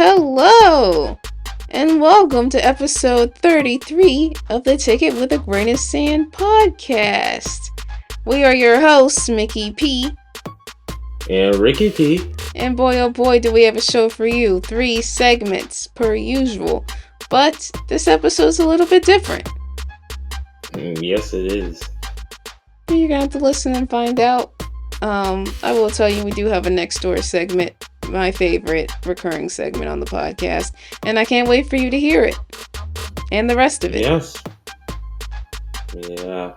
Hello, and welcome to episode 33 of the Take It With a Grain of Sand podcast. We are your hosts, Mickey P. And Ricky P. And boy, oh boy, do we have a show for you. 3 segments per usual. But this episode's a little bit different. Yes, it is. You're gonna have to listen and find out. I will tell you, we do have a Nextdoor segment, my favorite recurring segment on the podcast, and I can't wait for you to hear it and the rest of it. Yes. Yeah.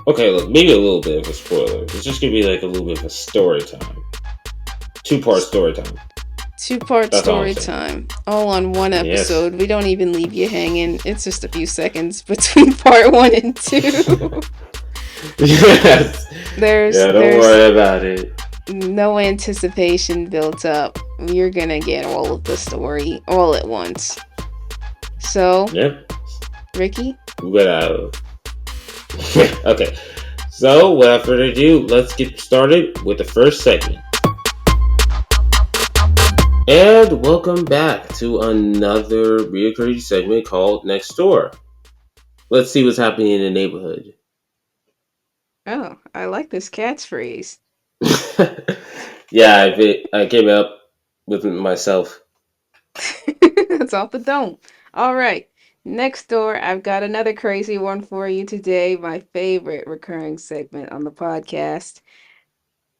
Okay, look, maybe a little bit of a spoiler. It's just gonna be like a little bit of a story time. 2-part story time. 2-part story time, all on one episode. Yes. We don't even leave you hanging. It's just a few seconds between part 1 and 2. Yes. There's worry about it. No anticipation built up. You're gonna get all of the story all at once. So, yep. Ricky? Okay. So, without further ado, let's get started with the first segment. And welcome back to another recurring segment called Nextdoor. Let's see what's happening in the neighborhood. Oh, I like this catchphrase. Yeah, I came up with it myself. That's off the dome. All right. Nextdoor, I've got another crazy one for you today. My favorite recurring segment on the podcast.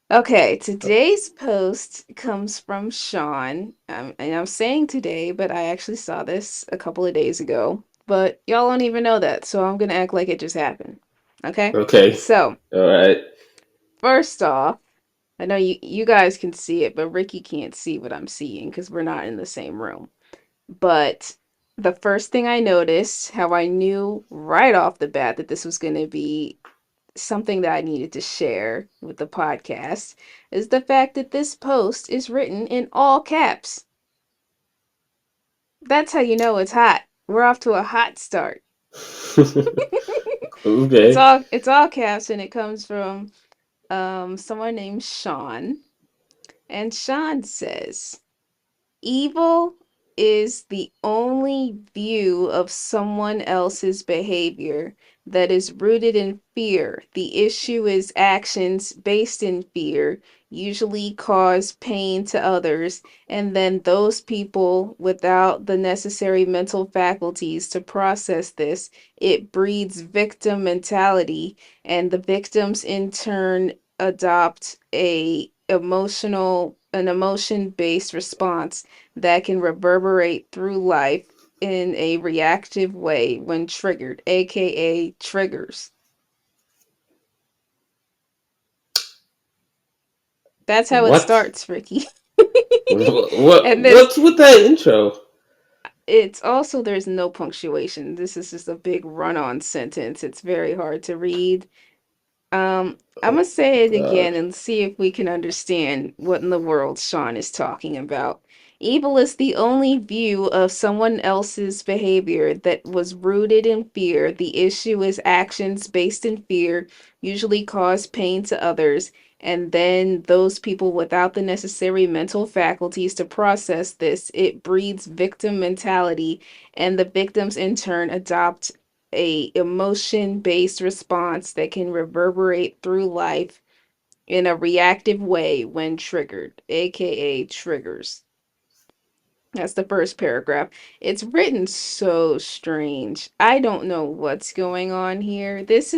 Okay, today's post comes from Sean. And I'm saying today, but I actually saw this a couple of days ago. But y'all don't even know that, so I'm going to act like it just happened. Okay? So, all right. First off, I know you guys can see it, but Ricky can't see what I'm seeing because we're not in the same room. But the first thing I noticed, how I knew right off the bat that this was going to be something that I needed to share with the podcast, is the fact that this post is written in all caps. That's how you know it's hot. We're off to a hot start. Okay. It's all caps, and it comes from someone named Sean. And Sean says, evil is the only view of someone else's behavior that is rooted in fear. The issue is actions based in fear usually cause pain to others, and then those people without the necessary mental faculties to process this, it breeds victim mentality, and the victims in turn adopt an emotion-based response that can reverberate through life in a reactive way when triggered, aka triggers. That's how it starts, Ricky. What's with that intro? It's also, there's no punctuation. This is just a big run-on sentence. It's very hard to read. I'm gonna say it again and see if we can understand what in the world Sean is talking about. Evil is the only view of someone else's behavior that was rooted in fear. The issue is actions based in fear usually cause pain to others, and then those people without the necessary mental faculties to process this, it breeds victim mentality, and the victims in turn adopt a emotion-based response that can reverberate through life in a reactive way when triggered, aka triggers. That's the first paragraph. It's written so strange. I don't know what's going on here. Let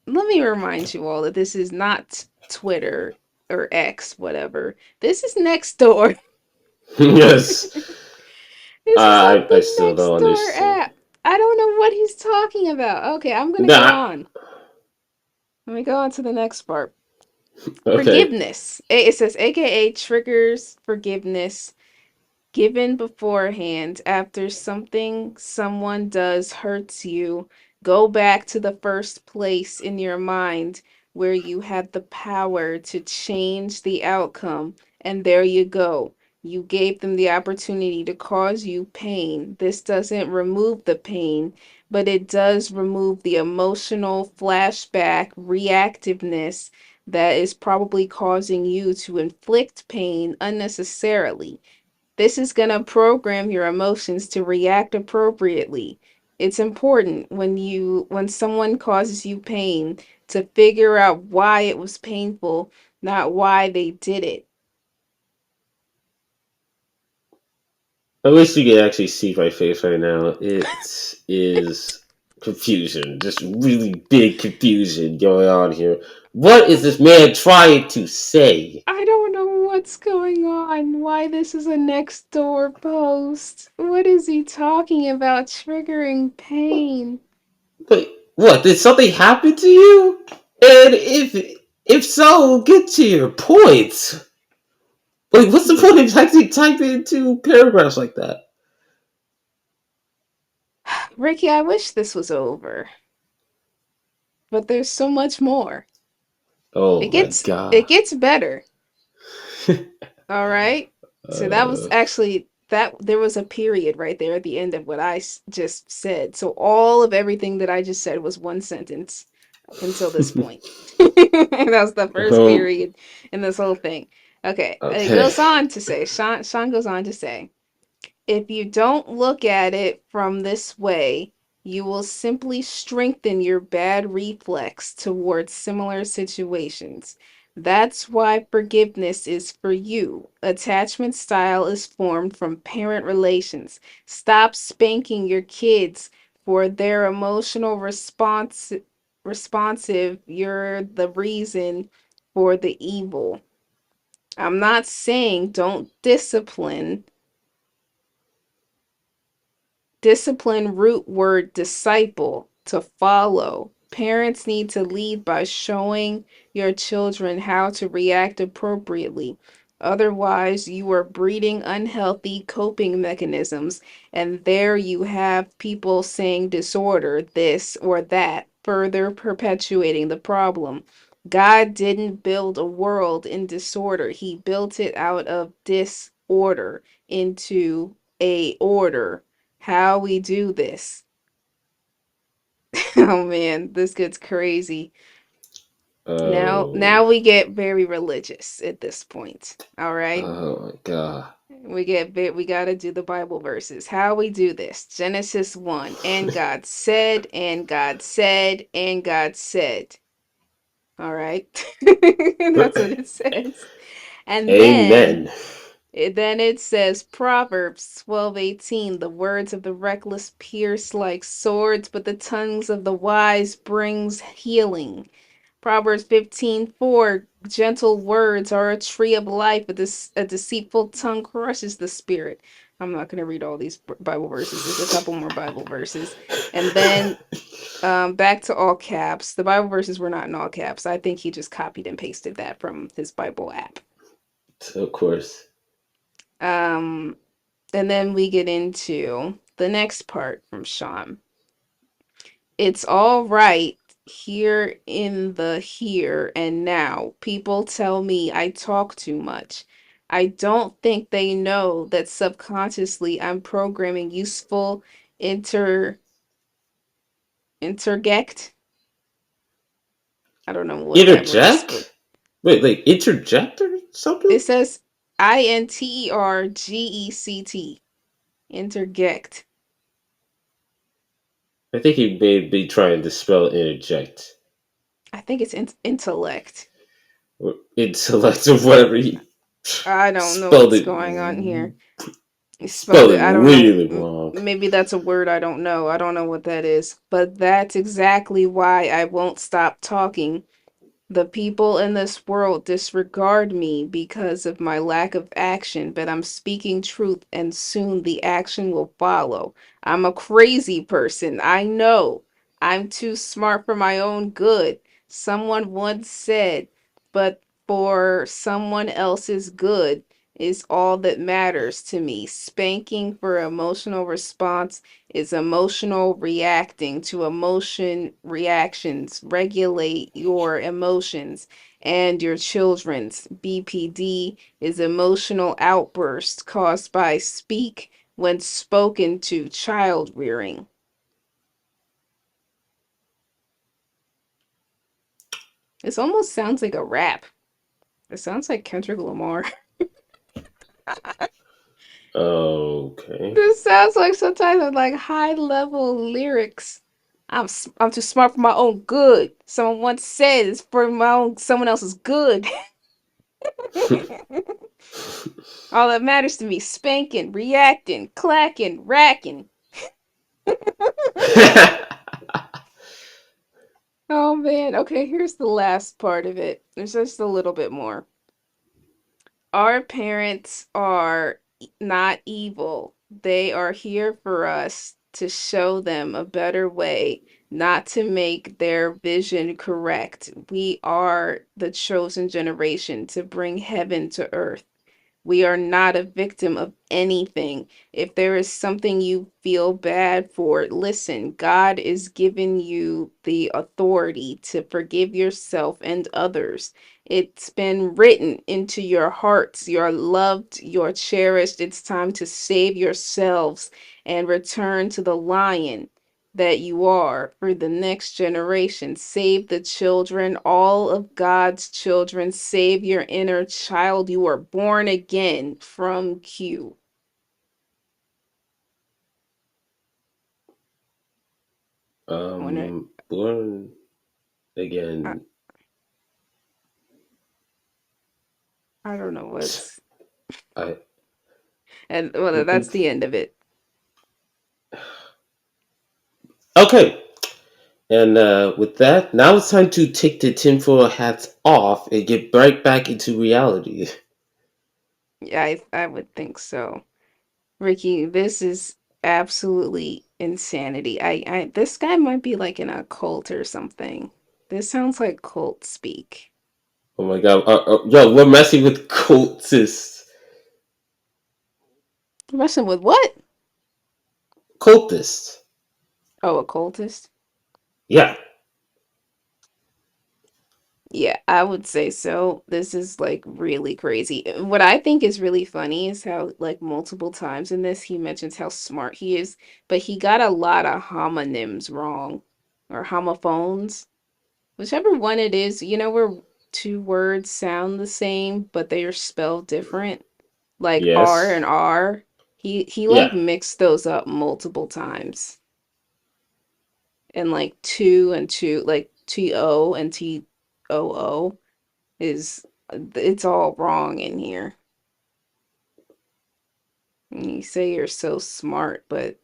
me remind you all that this is not Twitter or X, whatever. This is Nextdoor. Yes. I still don't understand. App. I don't know what he's talking about. Okay, I'm going to go on. Let me go on to the next part. Okay. Forgiveness. It says, aka triggers forgiveness given beforehand after something someone does hurts you. Go back to the first place in your mind where you had the power to change the outcome, and there you go. You gave them the opportunity to cause you pain. This doesn't remove the pain, but it does remove the emotional flashback reactiveness that is probably causing you to inflict pain unnecessarily. This is going to program your emotions to react appropriately. It's important when someone causes you pain to figure out why it was painful, not why they did it. I wish you could actually see my face right now. It is confusion, just really big confusion going on here. What is this man trying to say? I don't know what's going on. Why this is a next door post. What is he talking about triggering pain? Wait, what? Did something happen to you? And if so, get to your point. Like, what's the point of actually typing into paragraphs like that? Ricky, I wish this was over, but there's so much more. Oh It my gets god. it gets better. All right. So that was Uh, actually that there was a period right there at the end of what just said. So all of everything that I just said was one sentence up until this point. That was the first um, period in this whole thing. Okay. And it okay. goes on to say, Sean goes on to say, if you don't look at it from this way, you will simply strengthen your bad reflex towards similar situations. That's why forgiveness is for you. Attachment style is formed from parent relations. Stop spanking your kids for their emotional responsive. You're the reason for the evil. I'm not saying don't discipline root word disciple, to follow. Parents need to lead by showing your children how to react appropriately. Otherwise, you are breeding unhealthy coping mechanisms, and there you have people saying disorder, this or that, further perpetuating the problem. God didn't build a world in disorder, He built it out of disorder into a order. How we do this. Oh man, this gets crazy. Now Oh, we get very religious at this point. All right? oh my god. We got to do the Bible verses. How we do this. Genesis 1. And God said, and God said, and God said. All right? That's what it says. And Amen. then it says Proverbs 12:18, the words of the reckless pierce like swords, but the tongues of the wise brings healing. Proverbs 15:4, gentle words are a tree of life, but a deceitful tongue crushes the spirit. I'm not going to read all these Bible verses. There's a couple more Bible verses. And then back to all caps. The Bible verses were not in all caps. I think he just copied and pasted that from his Bible app. Of course. Um, And then we get into the next part from Sean. It's all right here in the here and now. People tell me I talk too much. I don't think they know that subconsciously I'm programming useful inter interject. I don't know what that word is supposed. Interject? Wait, like interject or something? It says intergect. Interject. I think he may be trying to spell interject. I think it's intellect. Or intellect or whatever he I don't know spelled what's it going on here. He spelled spelled it. it I don't know. really wrong. Maybe that's a word I don't know. I don't know what that is. But that's exactly why I won't stop talking. The people in this world disregard me because of my lack of action, but I'm speaking truth and soon the action will follow. I'm a crazy person. I know. I'm too smart for my own good. Someone once said, but for someone else's good. is all that matters to me. Spanking for emotional response is emotional reacting to emotion reactions. Regulate your emotions and your children's. BPD is emotional outburst caused by speak when spoken to child rearing. This almost sounds like a rap. It sounds like Kendrick Lamar. Okay. This sounds like some type of like high level lyrics. I'm too smart for my own good. Someone once said it's for my own someone else's good. All that matters to me, spanking, reacting, clacking, racking. Oh man. Okay, here's the last part of it. There's just a little bit more. Our parents are not evil. They are here for us to show them a better way, not to make their vision correct. We are the chosen generation to bring heaven to earth. We are not a victim of anything. If there is something you feel bad for, listen, God is giving you the authority to forgive yourself and others. It's been written into your hearts. You're loved, you're cherished. It's time to save yourselves and return to the lion that you are for the next generation. Save the children, all of God's children. Save your inner child. You are born again from Q. When it, Born I, again. I don't know what's, I. and well, that's the end of it. Okay. And with that, now it's time to take the tinfoil hats off and get right back into reality. Yeah, I would think so. Ricky, this is absolutely insanity. This guy might be like in a cult or something. This sounds like cult speak. Oh my god. Yo, we're messing with cultists. Messing with what? Cultists. Oh, a cultist? Yeah. Yeah, I would say so. This is like really crazy. What I think is really funny is how, like, multiple times in this, he mentions how smart he is, but he got a lot of homonyms wrong or homophones, whichever one it is, where two words sound the same, but they are spelled different, like R and Yes. R. He like Yeah. mixed those up multiple times, and like two and two, like TO and TOO is it's all wrong in here. And you say you're so smart, but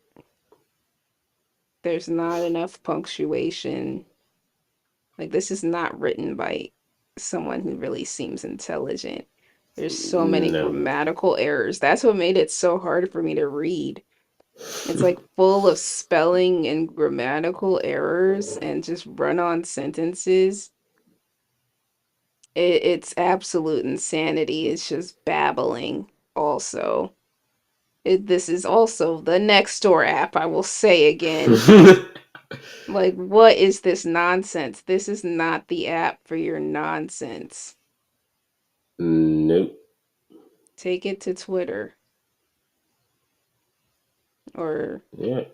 there's not enough punctuation. Like this is not written by someone who really seems intelligent. There's so many No. grammatical errors. That's what made it so hard for me to read. It's like full of spelling and grammatical errors and just run-on sentences. It's absolute insanity. It's just babbling also. This is also the Nextdoor app, I will say again. Like, what is this nonsense? This is not the app for your nonsense. Nope. Take it to Twitter or Yeah.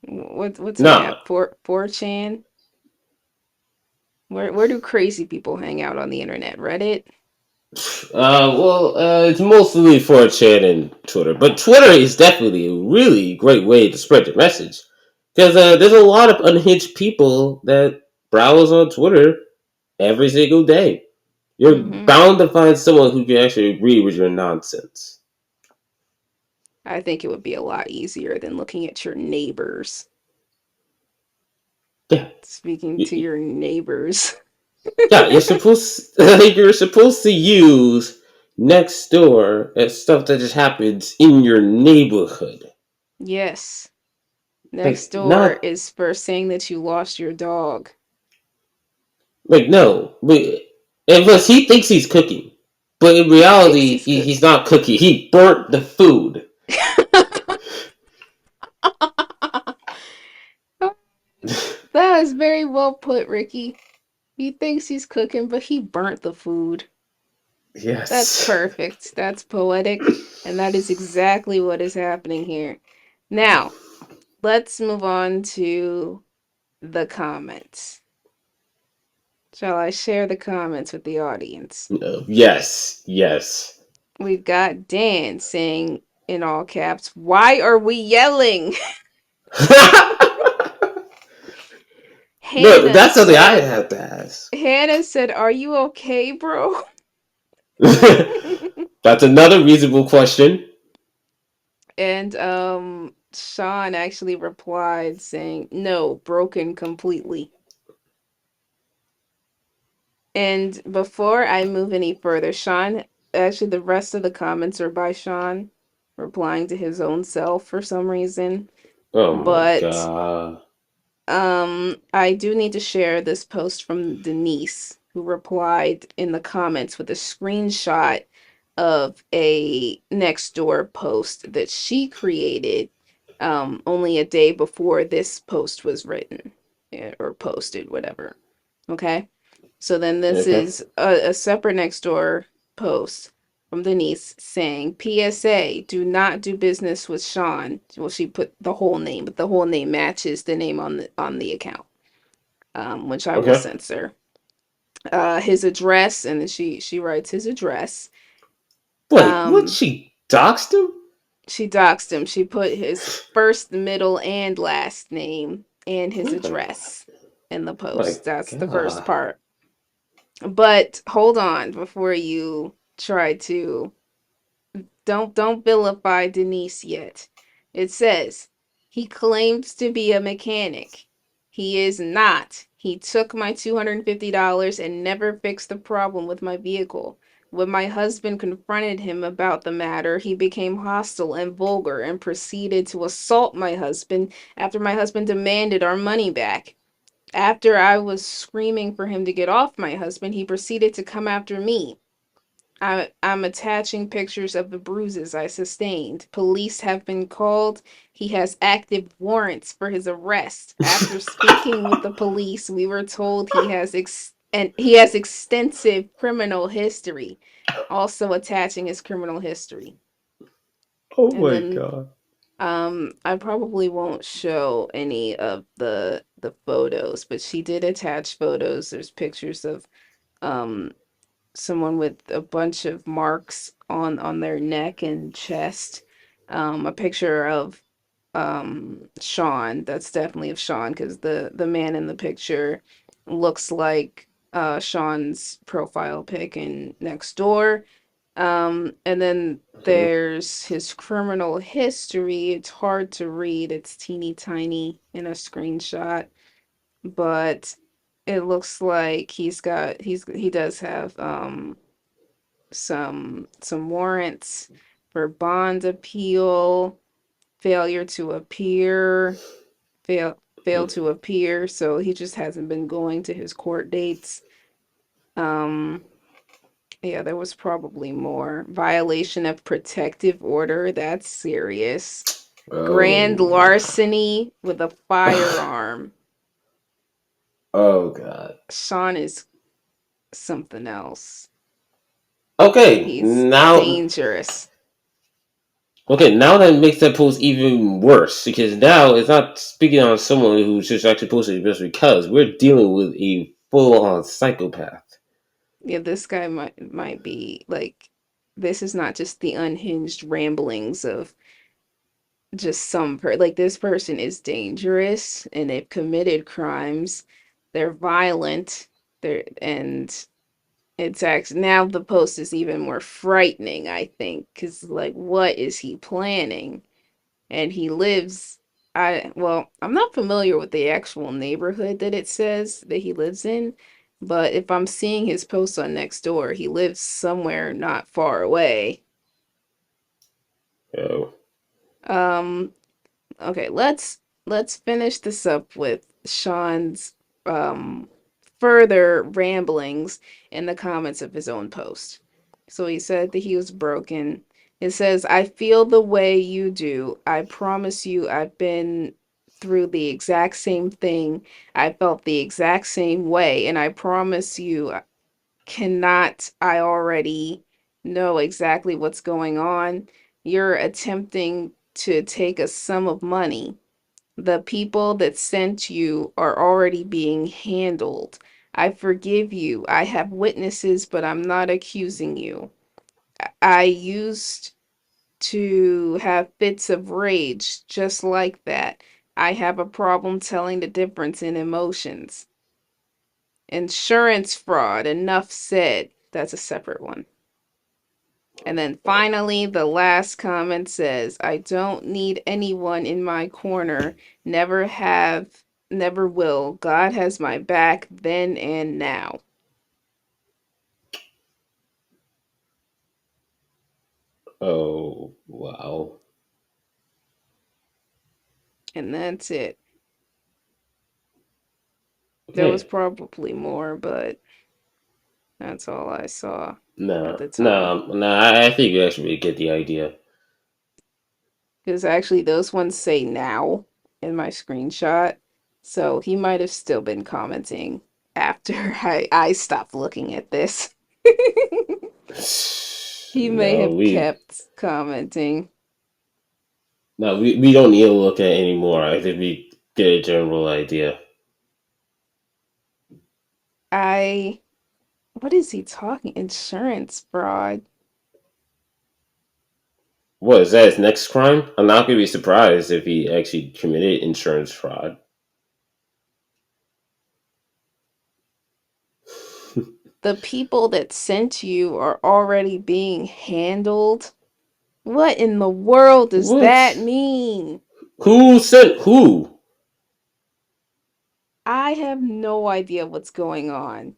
what's an Nah. app? 4chan? Where do crazy people hang out on the internet? Reddit? It's mostly for chat and Twitter, but Twitter is definitely a really great way to spread your message because there's a lot of unhinged people that browse on Twitter every single day. You're Mm-hmm. bound to find someone who can actually agree with your nonsense. I think it would be a lot easier than looking at your neighbors. Yeah, Speaking to you, your neighbors. yeah. You're supposed to use Nextdoor as stuff that just happens in your neighborhood. Yes. Like Next door not is for saying that you lost your dog. like no, but and plus he thinks he's cooking. But in He thinks reality, he's he's cooking. not cooking. He burnt the food. That is very well put, Ricky. He thinks he's cooking, but he burnt the food. That's Yes. perfect. That's poetic. And that is exactly what is happening here. Now, let's move on to the comments. Shall I share the comments with the audience? No. Yes. Yes. We've got Dan saying in all caps, "Why are we yelling?" No, Hannah that's something I said, have to ask. "Are you okay, bro?" That's another reasonable question. And Sean actually replied saying, "No, broken completely." And before I move any further, Sean, actually, the rest of the comments are by Sean replying to his own self for some reason. Oh my But god. I do need to share this post from Denise, who replied in the comments with a screenshot of a Nextdoor post that she created only a day before this post was written or posted, whatever. Okay. So then this Okay. is a separate Nextdoor post from Denise saying, PSA, do not do business with Sean. Well, she put the whole name, but the whole name matches the name on the account, which I will Okay. censor. His address, and then she writes his address. Wait, what? Um, She doxed him? she doxed him. She put his first, middle, and last name and his Oh address in the my post. That's the first god. part. But hold on before you try to don't vilify Denise yet. It says he claims to be a mechanic. He is not. He took my $250 and never fixed the problem with my vehicle. When my husband confronted him about the matter, he became hostile and vulgar and proceeded to assault my husband after my husband demanded our money back. After I was screaming for him to get off my husband, he proceeded to come after me. I'm attaching pictures of the bruises I sustained. Police have been called. He has active warrants for his arrest. After speaking with the police, we were told he has extensive criminal history. Also attaching his criminal history. Oh And my then god. I probably won't show any of the photos, but she did attach photos. There's pictures of um someone with a bunch of marks on their neck and chest. A picture of Sean. That's definitely of Sean because the man in the picture looks like Sean's profile pic in Nextdoor. And then Okay. there's his criminal history. It's hard to read. It's teeny tiny in a screenshot, but it looks like he does have some warrants for bond appeal, failure to appear, fail to appear, so he just hasn't been going to his court dates. Um yeah, there was probably more. Violation of protective order, that's serious. Grand Oh. larceny with a firearm. Oh god. Sean is something else. Okay, He's now dangerous. now that makes that post even worse because now it's not speaking on someone who's just actually posting just because we're dealing with a full on psychopath. Yeah, this guy might be like, this is not just the unhinged ramblings of just like this person is dangerous and they've committed crimes. They're violent. And it's actually now the post is even more frightening, I think, because like what is he planning? And he lives I'm not familiar with the actual neighborhood that it says that he lives in, but if I'm seeing his post on Nextdoor, he lives somewhere not far away. Oh. Um, okay, let's finish this up with Sean's further ramblings in the comments of his own post. So he said that he was broken. It says, I feel the way you do. I promise you, I've been through the exact same thing. I felt the exact same way. And I promise you, cannot I already know exactly what's going on? You're attempting to take a sum of money. The people that sent you are already being handled. I forgive you. I have witnesses, but I'm not accusing you. I used to have fits of rage just like that. I have a problem telling the difference in emotions. Insurance fraud, enough said. That's a separate one. And then finally, the last comment says, I don't need anyone in my corner. Never have, never will. God has my back then and now. Oh, wow. And that's it. There was Okay. probably more, but that's all I saw at No, the time. no, no. I think you actually get the idea. Because actually, those ones say now in my screenshot. So he might have still been commenting after I stopped looking at this. He may No, have we kept commenting. no, we don't need to look at it anymore. I think we get a general idea. I, what is he talking? Insurance fraud. What is that? His next crime? I'm not gonna be surprised if he actually committed insurance fraud. The people that sent you are already being handled. What in the world does that What? mean? Who sent who? I have no idea what's going on.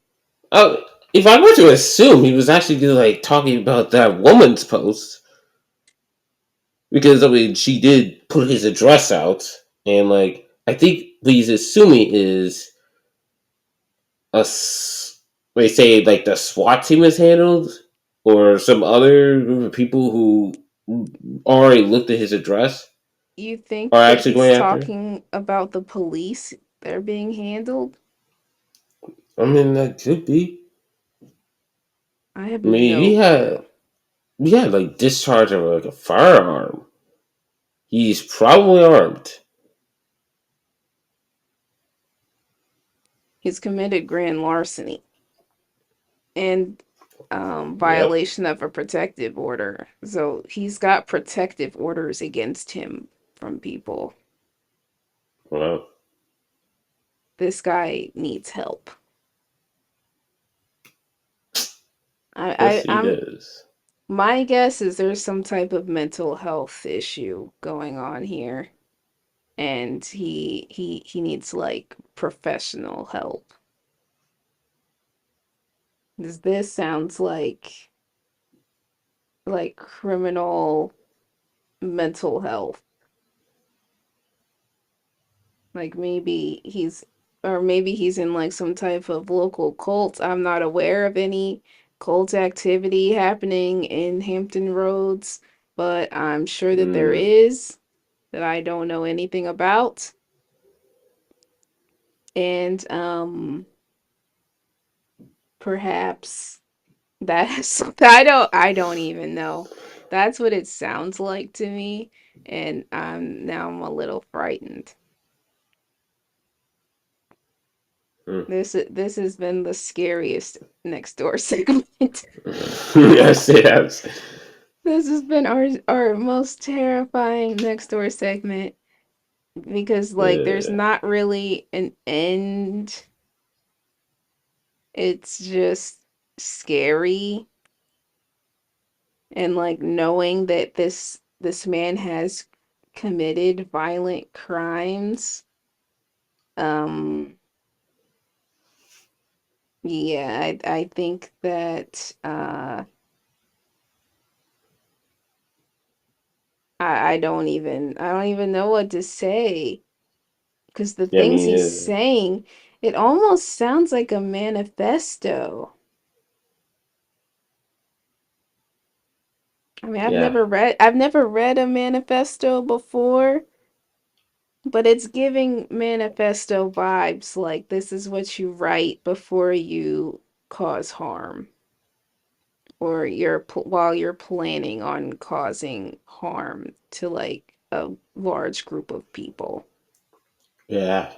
Uh, if I were to assume he was actually like talking about that woman's post, because I mean she did put his address out, and like I think what he's assuming is they say like the SWAT team is handled, or some other group of people who already looked at his address You think are that actually he's going after. talking about the police? They're being handled? I mean that could be. I have I mean no clue. he had like discharge of like a firearm. He's probably armed. He's committed grand larceny and Yep. violation of a protective order. So he's got protective orders against him from people. Well, This guy needs help. yes he I'm does. my guess is there's some type of mental health issue going on here, and he needs like professional help. This sounds like criminal mental health. Like maybe he's in like some type of local cult. I'm not aware of any cult activity happening in Hampton Roads, but I'm sure that there Hmm. is that I don't know anything about. And perhaps that's I don't even know. That's what it sounds like to me, and I'm a little frightened. Hmm. This has been the scariest next door segment. Yes, yes. This has been our most terrifying next door segment because like there's Uh, not really an end. It's just scary and like knowing that this man has committed violent crimes. Um yeah, I think that I don't even know what to say because the yeah, I things mean, he's saying, it almost sounds like a manifesto. I mean, Yeah, I've never read a manifesto before, but it's giving manifesto vibes like this is what you write before you cause harm or while you're planning on causing harm to like a large group of people. yeah,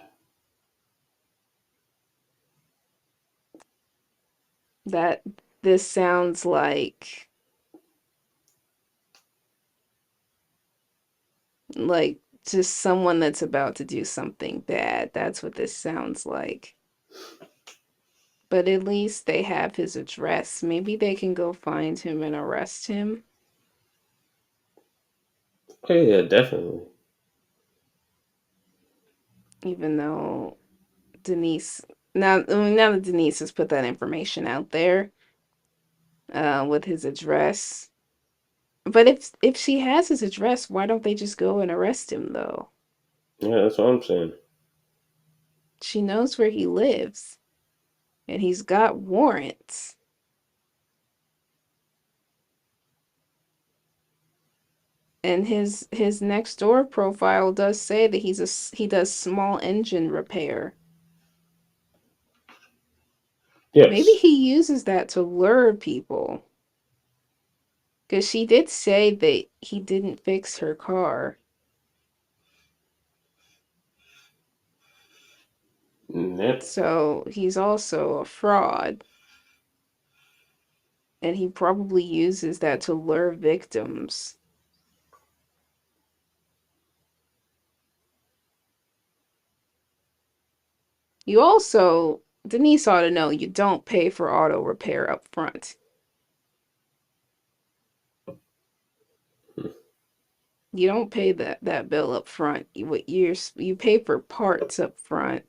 That this sounds like just someone that's about to do something bad. That's what this sounds like. But at least they have his address. Maybe they can go find him and arrest him, oh, yeah, definitely. even though Denise now that Denise has put that information out there, with his address. But if she has his address, why don't they just go and arrest him though? Yeah, that's what I'm saying. She knows where he lives, and he's got warrants. And his Nextdoor profile does say that he does small engine repair. Maybe Yes. he uses that to lure people. Because she did say that he didn't fix her car. Yep. So he's also a fraud. And he probably uses that to lure victims. You also, Denise ought to know you don't pay for auto repair up front. You don't pay that bill up front. You pay for parts up front,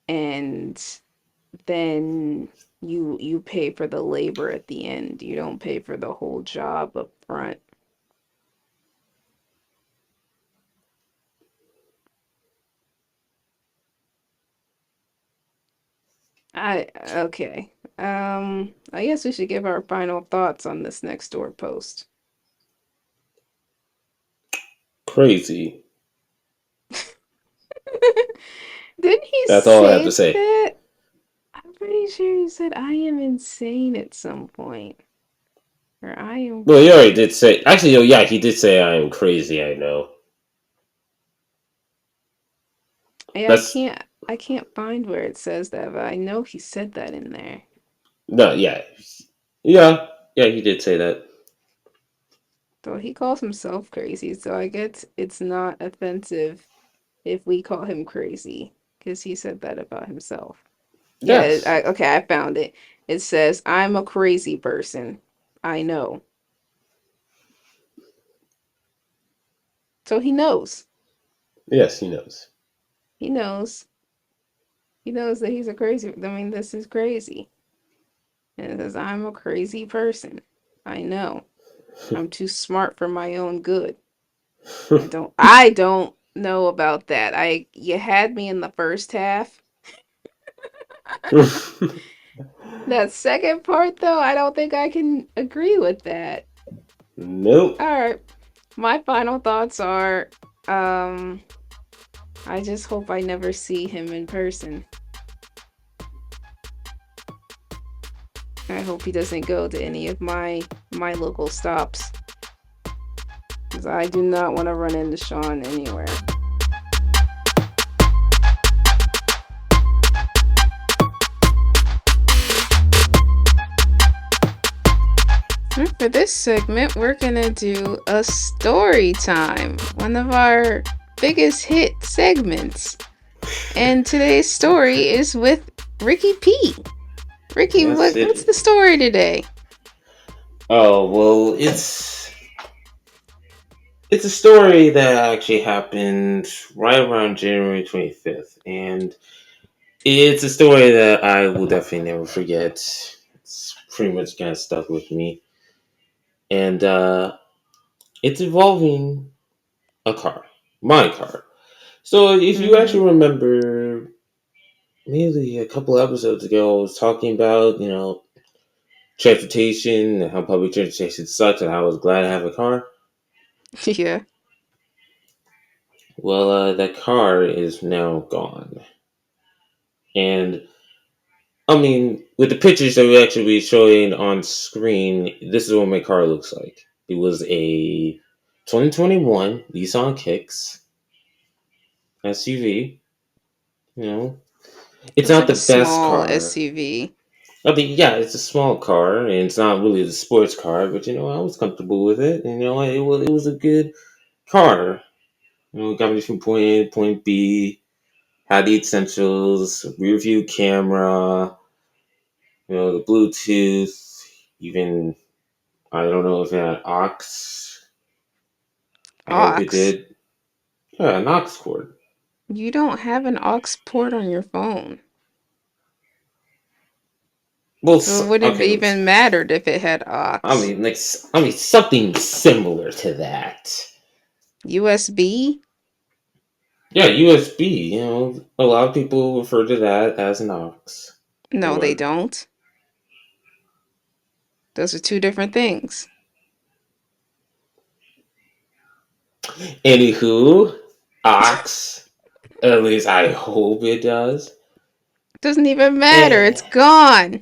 and then you pay for the labor at the end. You don't pay for the whole job up front. Okay. I guess we should give our final thoughts on this next door post. Crazy. Didn't he That's all I have to say say. that? I'm pretty sure he said I am insane at some point. Or I am Well, he already did say. Actually, oh yeah, he did say I am crazy. I know. yeah, That's I can't find where it says that, but I know he said that in there. no, yeah, yeah, yeah. He did say that. So he calls himself crazy, so I guess it's not offensive if we call him crazy because he said that about himself. Yeah, Yes, okay, I found it. It says, I'm a crazy person. I know. So he knows. yes, he knows. He knows. He knows that he's a crazy. I mean, this is crazy. And it says, I'm a crazy person. I know. I'm too smart for my own good. I don't know about that. You had me in the first half. That second part though, I don't think I can agree with that. Nope. All right. My final thoughts are um I just hope I never see him in person. I hope he doesn't go to any of my local stops because I do not want to run into Sean anywhere. For this segment, we're gonna do a story time, one of our biggest hit segments. And today's story is with Ricky P. Ricky, Yes, it what's is. the story today? Oh well, it's a story that actually happened right around January 25th, and it's a story that I will definitely never forget. It's pretty much kind of stuck with me, and it's involving a car, my car. So if you Mm-hmm. actually remember, maybe a couple episodes ago, I was talking about transportation and how public transportation sucks and how I was glad to have a car. Yeah. Well, that car is now gone. And I mean, with the pictures that we actually be showing on screen, this is what my car looks like. It was a 2021 Nissan Kicks SUV. You know, it's It's not like the a best small car. SUV. I mean, yeah, it's a small car, and it's not really the sports car, but I was comfortable with it, and it was a good car. It got me from point A to point B. Had the essentials, rear view camera, the Bluetooth, even I don't know if it had aux. I hope it Aux. did. Yeah, an aux cord. You don't have an aux port on your phone. Well, So it wouldn't have okay. even mattered if it had I aux. mean, like, something similar to that. USB? Yeah, USB. A lot of people refer to that as an aux No, they cord. don't. Those are two different things. Anywho, aux. At least I hope it does. Doesn't even matter. And It's gone.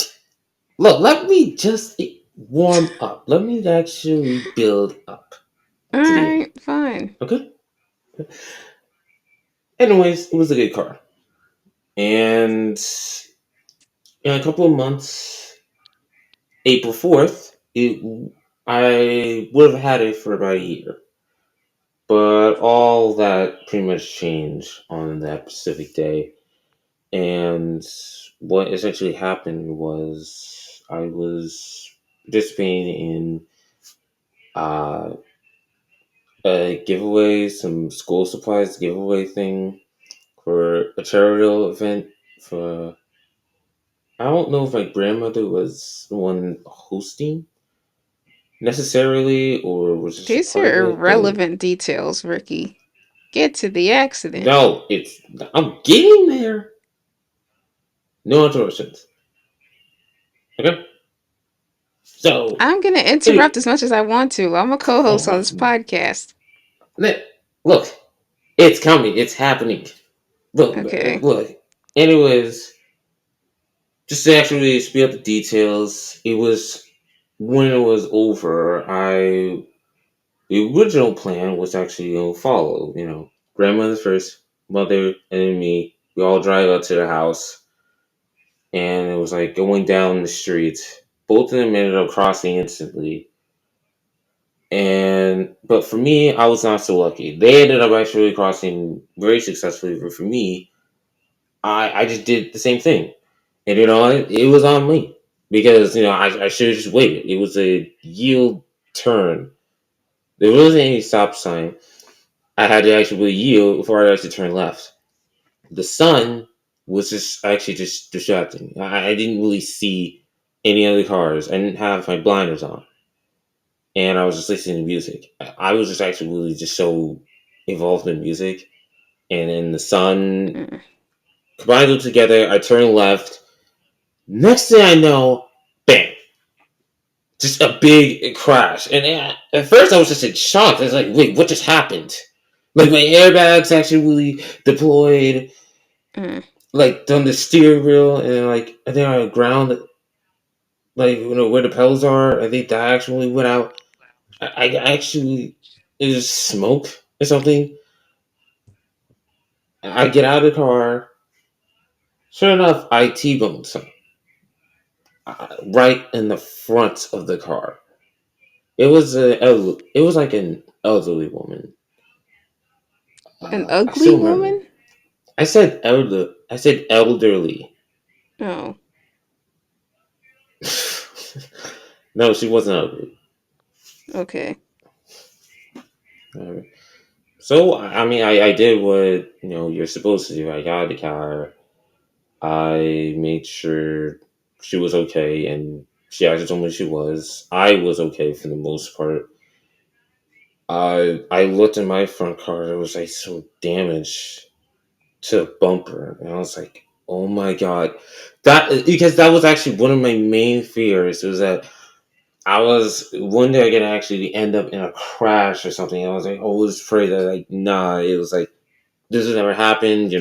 look, let me just warm up. Let me actually build up All to the end. right, fine. Okay? Anyways, it was a good car. And in a couple of months, April 4th, I would have had it for about a year. But all that pretty much changed on that specific day. And what essentially happened was I was participating in uh, a giveaway, some school supplies giveaway thing for a charitable event for. I don't know if my grandmother was the one hosting necessarily or was just a These part of are it, but irrelevant details, Ricky. Get to the accident. no, I'm getting there. No interruptions. Okay, so I'm going to anyway, interrupt as much as I want to. I'm a co oh host on my, this podcast. look, it's coming, it's happening. Look, Okay. look. Anyways, just to actually spill the details, it was when it was over. The original plan was actually follow. Grandmother first, mother, and then me. We all drive up to the house, and it was like going down the street. Both of them ended up crossing instantly. But for me, I was not so lucky. They ended up actually crossing very successfully. But for me, I just did the same thing, and it was on me because I should have just waited. It was a yield turn. There wasn't any stop sign. I had to actually yield before I actually turned left. The sun was just actually just distracting. I didn't really see any other cars. I didn't have my blinders on, and I was just listening to music. I was just actually really just so involved in music, and then the sun Mm. combined them together. I turned left. Next thing I know, bam! Just a big crash. And at first, I was just in shock. I was like, "Wait, what just happened?" Like my airbags actually really deployed, Mm. like on the steering wheel, and like I think on the ground, like where the pedals are. I think that actually went out. I actually it was smoke or something. I get out of the car. Sure enough, I T-boned some right in the front of the car. It was like an elderly woman. An I ugly still remember. woman? I said elder. I said elderly. Oh, No, she wasn't ugly. okay. Alright. So I mean, I did what you're supposed to do. I got out of the car. I made sure she was okay, and she actually told me she was. I was okay for the most part. I looked in my front car. There was like some damage to the bumper, and I was like, "Oh my god!" That because that was actually one of my main fears was that I was wondering I gonna actually end up in a crash or something. I was like, always afraid that like, nah. It was like this has never happened.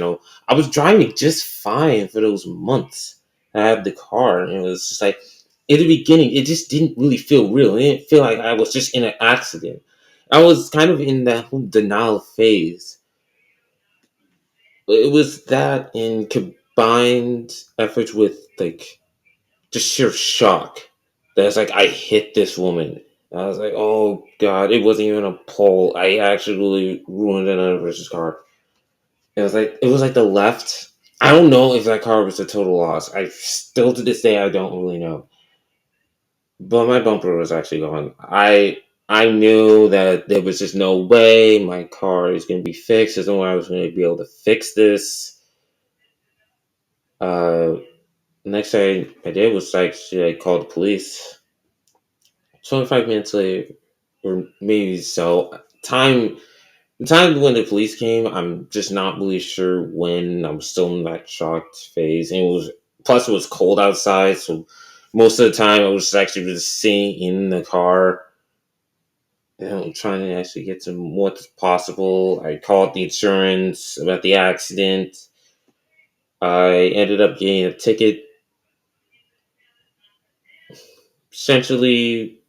I was driving just fine for those months. I had the car, and it was just like in the beginning, it just didn't really feel real. It didn't feel like I was just in an accident. I was kind of in that whole denial phase. It was that in combined efforts with like just sheer shock. That's like I hit this woman. I was like, oh god, it wasn't even a pole. I actually ruined another person's car. It was like the left. I don't know if that car was a total loss. I still to this day I don't really know. But my bumper was actually gone. I knew that there was just no way my car is going to be fixed. There's no way I was going to be able to fix this. Uh, Next thing I did was actually I called the police. 25 minutes later, or maybe so. The time when the police came, I'm just not really sure when. I'm still in that shocked phase, and plus it was cold outside, so most of the time I was actually just sitting in the car, trying to actually get to what's possible. I called the insurance about the accident. I ended up getting a ticket. Essentially,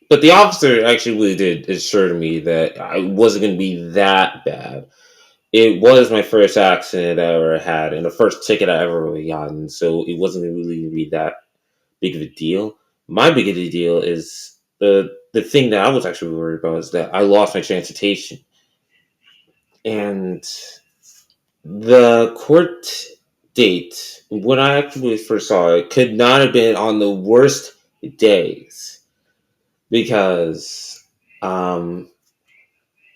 but the officer actually really did assure me that I wasn't going to be that bad. It was my first accident I ever had, and the first ticket I ever really gotten, so it wasn't really going to be that big of a deal. My big of a deal is the thing that I was actually worried about is that I lost my transportation, and the court date when I actually first saw it could not have been on the worst days because um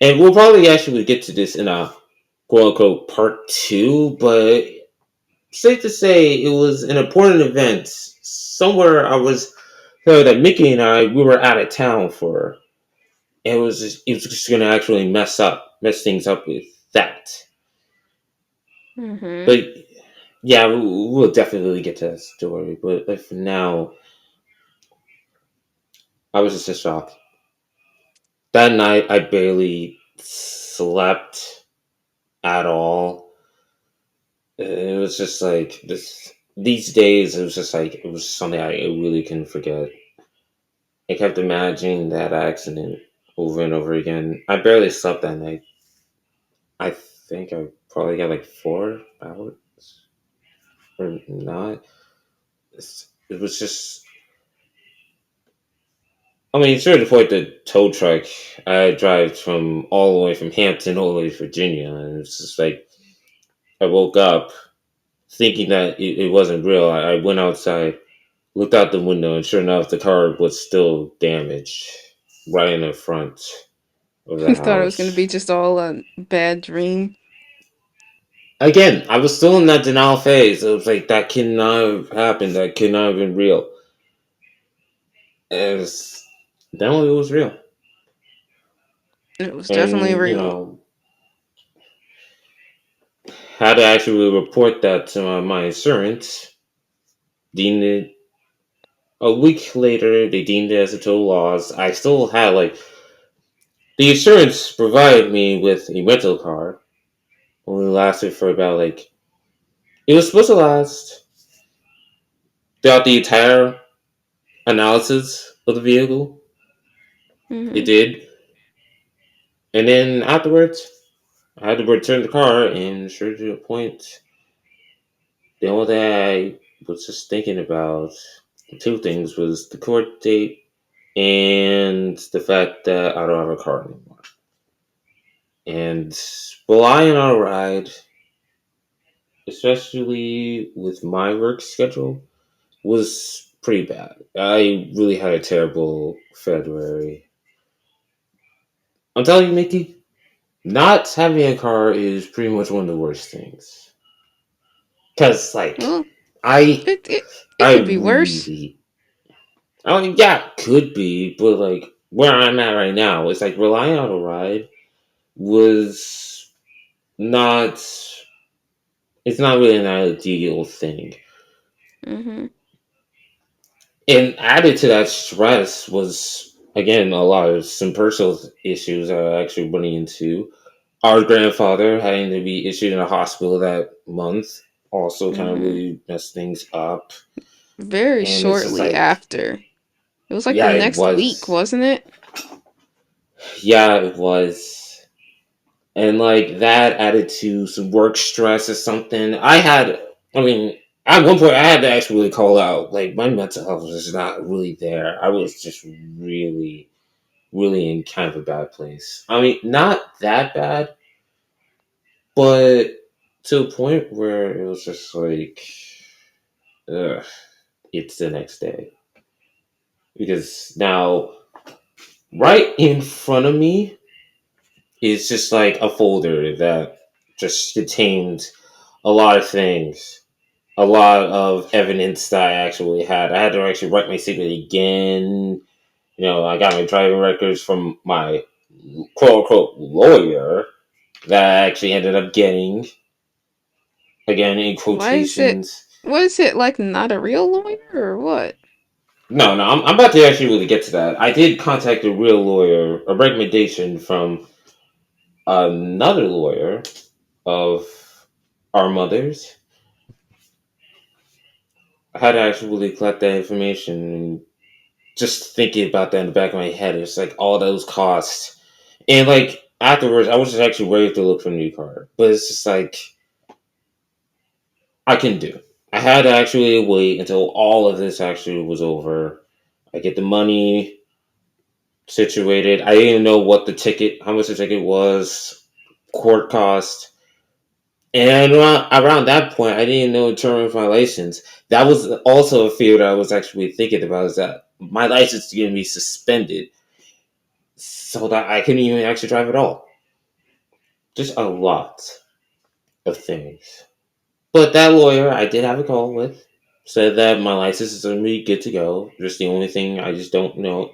and we'll probably actually get to this in a quote unquote part two, but safe to say it was an important event. Somewhere I was so that Mickey and I we were out of town for. It was just gonna actually mess things up with that. Mm-hmm. But yeah, we'll definitely get to that story. But for now, I was just in shock. That night, I barely slept at all. It was just like this. These days, it was just like it was something I really couldn't forget. I kept imagining that accident over and over again. I barely slept that night. I think I probably got like 4 hours or not. It was just. I mean, sure to point the tow truck. I drive from all the way from Hampton all the way to Virginia, and it's just like I woke up thinking that it wasn't real. I went outside, looked out the window, and sure enough, the car was still damaged right in the front of the You thought it was gonna house. be just all a bad dream. Again, I was still in that denial phase. It was like that cannot have happened. That could not have been real. And then it was real. It was definitely And real. had to actually report that to my insurance. Deemed it a week later. They deemed it as a total loss. I still had like the insurance provided me with a rental car. Only lasted for about like it was supposed to last throughout the entire analysis of the vehicle. It Mm-hmm. did, and then afterwards, I had to return the car. And sure to the point, the only thing I was just thinking about two things was the court date and the fact that I don't have a car anymore. And relying on a ride, especially with my work schedule, was pretty bad. I really had a terrible February. I'm telling you, Mickey, not having a car is pretty much one of the worst things. Cause like Well, I it I could be worse. really I mean yeah, could be, but like where I'm at right now, it's like relying on a ride was not it's not really an ideal thing. Mm-hmm. And added to that stress was again a lot of some personal issues that I actually running into. Our grandfather having to be issued in a hospital that month also kind of Hmm. really messed things up. Very And it's just shortly like, after. It was like the yeah, it next week, was. wasn't it? Yeah, it was. And like that added to some work stress or something. I mean, at one point I had to actually really call out. Like my mental health was just not really there. I was just really, really in kind of a bad place. I mean, not that bad, but to a point where it was just like, ugh, it's the next day. Because now, right in front of me is just like a folder that just contained a lot of things, a lot of evidence that I actually had. I had to actually write my statement again. You know, I got my driving records from my quote unquote lawyer that I actually ended up getting, again, in Why is it? quotations. What is it like? Not a real lawyer or what? No, no, I'm about to actually really get to that. I did contact a real lawyer, a recommendation from another lawyer of our mother's. I had to actually really collect that information and just thinking about that in the back of my head. It's like all those costs. And like afterwards, I was just actually ready to look for a new car. But it's just like, I can do. I had to actually wait until all of this actually was over. I get the money situated. I didn't even know what the ticket, how much the ticket was, court cost. And around that point, I didn't know the term of my license. That was also a fear that I was actually thinking about, is that my license is going to be suspended so that I couldn't even actually drive at all. Just a lot of things. But that lawyer I did have a call with said that my license is going to be good to go. Just the only thing I just don't know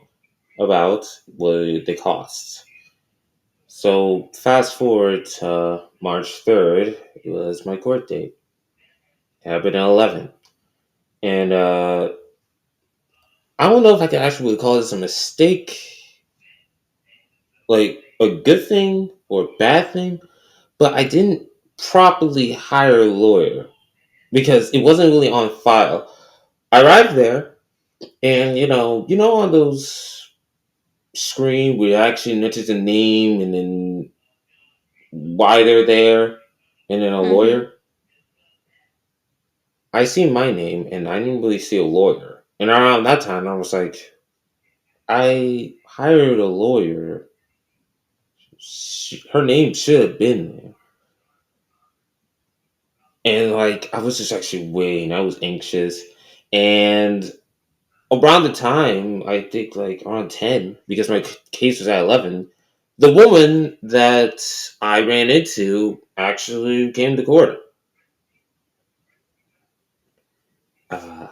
about was the costs. So fast forward to March 3rd, it was my court date. It happened at 11. And I don't know if I can actually call this a mistake, like a good thing or a bad thing, but I didn't properly hire a lawyer because it wasn't really on file. I arrived there, and on those screen where it actually mentions a name and then why they're there, and then a Mm-hmm. lawyer. I see my name, and I didn't really see a lawyer. And around that time, I was like, I hired a lawyer. Her name should have been there. And like, I was just actually waiting. I was anxious, and around the time, I think like around 10, because my case was at 11, the woman that I ran into actually came to court. Uh,